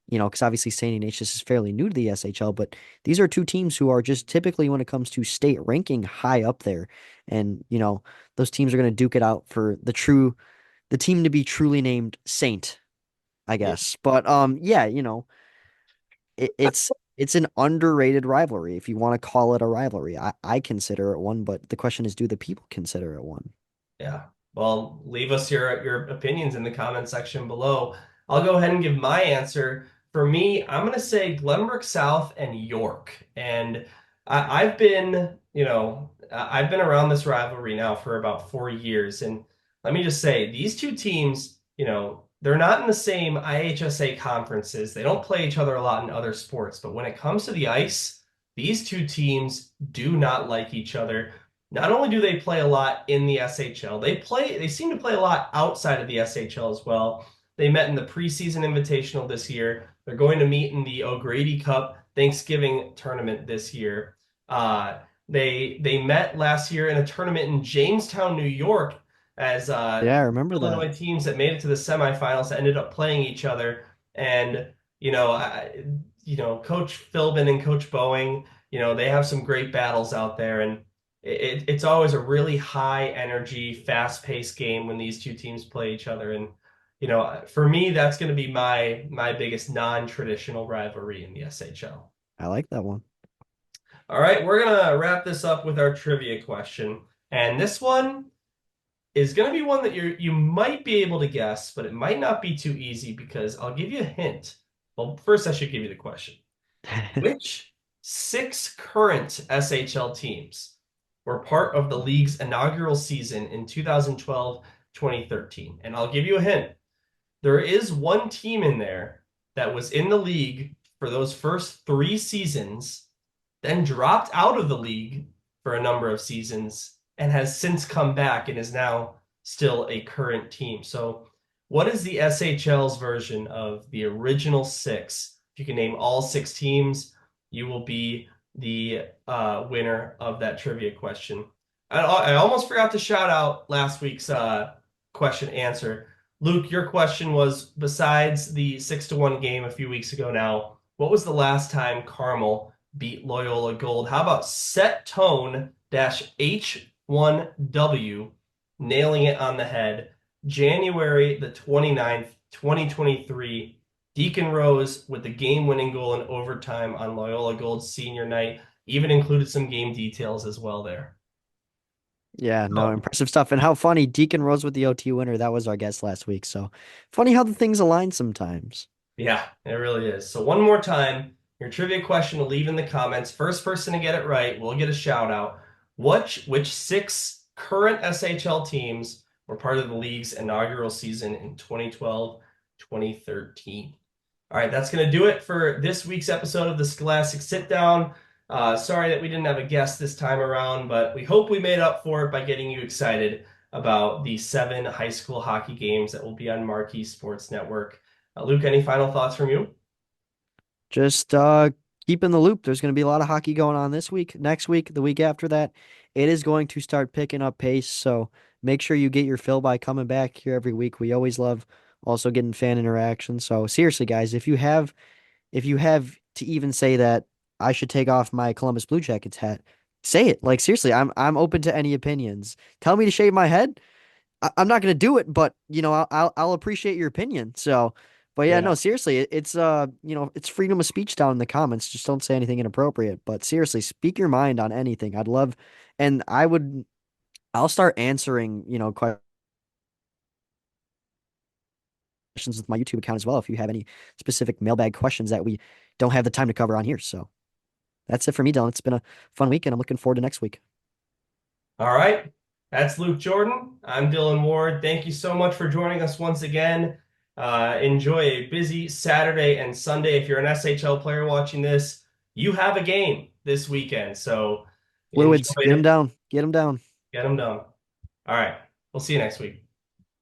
Because obviously St. Ignatius is fairly new to the SHL, but these are two teams who are just typically, when it comes to state ranking, high up there. And, those teams are going to duke it out for the team to be truly named Saint, I Yeah. guess. But yeah, it's an underrated rivalry if you want to call it a rivalry. I consider it one, but the question is, do the people consider it one? Yeah. Well, leave us your opinions in the comment section below. I'll go ahead and give my answer. For me, I'm going to say Glenbrook South and York. And I've been, I've been around this rivalry now for about 4 years. And let me just say, these two teams, they're not in the same IHSA conferences. They don't play each other a lot in other sports. But when it comes to the ice, these two teams do not like each other. Not only do they play a lot in the SHL, they seem to play a lot outside of the SHL as well. They met in the preseason invitational this year. They're going to meet in the O'Grady Cup Thanksgiving tournament this year. Uh, they met last year in a tournament in Jamestown, New York, as Yeah, I remember that. Illinois teams that made it to the semifinals ended up playing each other. And Coach Philbin and Coach Boeing, they have some great battles out there, and it's always a really high energy, fast paced game when these two teams play each other. And for me, that's going to be my biggest non-traditional rivalry in the SHL. I like that one. All right, we're gonna wrap this up with our trivia question, and this one is going to be one that you might be able to guess, but it might not be too easy because I'll give you a hint. Well, first I should give you the question. Which 6 current SHL teams were part of the league's inaugural season in 2012-2013? And I'll give you a hint. There is one team in there that was in the league for those first 3 seasons, then dropped out of the league for a number of seasons, and has since come back and is now still a current team. So, what is the SHL's version of the original 6? If you can name all 6 teams, you will be the winner of that trivia question. I almost forgot to shout out last week's question answer. Luke, your question was, besides the 6-1 game a few weeks ago now, what was the last time Carmel beat Loyola Gold? How about set tone H1W, nailing it on the head, January the 29th, 2023. Deacon Rose with the game-winning goal in overtime on Loyola Gold's senior night. Even included some game details as well there. Yeah, no, Oh, impressive stuff. And how funny, Deacon Rose with the OT winner. That was our guest last week. So funny how the things align sometimes. yeah, it really is. So one more time, your trivia question to leave in the comments. First person to get it right will get a shout out. Which six current SHL teams were part of the league's inaugural season in 2012, 2013? All right, that's going to do it for this week's episode of the Scholastic Sit Down. Sorry that we didn't have a guest this time around, but we hope we made up for it by getting you excited about the 7 high school hockey games that will be on Marquee Sports Network. Luke, any final thoughts from you? Just keep in the loop. There's going to be a lot of hockey going on this week, next week, the week after that. It is going to start picking up pace, so make sure you get your fill by coming back here every week. We always love also getting fan interaction. So seriously, guys, if you have to even say that I should take off my Columbus Blue Jackets hat, say it. Like seriously, I'm open to any opinions. Tell me to shave my head. I'm not gonna do it, but I'll appreciate your opinion. So, but yeah, Yeah. no, seriously, it's freedom of speech down in the comments. Just don't say anything inappropriate. But seriously, speak your mind on anything. I'd love, and I'll start answering questions with my YouTube account as well. If you have any specific mailbag questions that we don't have the time to cover on here. So that's it for me, Dylan. It's been a fun week, and I'm looking forward to next week. All right. That's Luke Jorden. I'm Dylan Ward. Thank you so much for joining us once again. Enjoy a busy Saturday and Sunday. If you're an SHL player watching this, you have a game this weekend. So enjoy Fluids, get them it. down, get them down. Get them done. All right. We'll see you next week.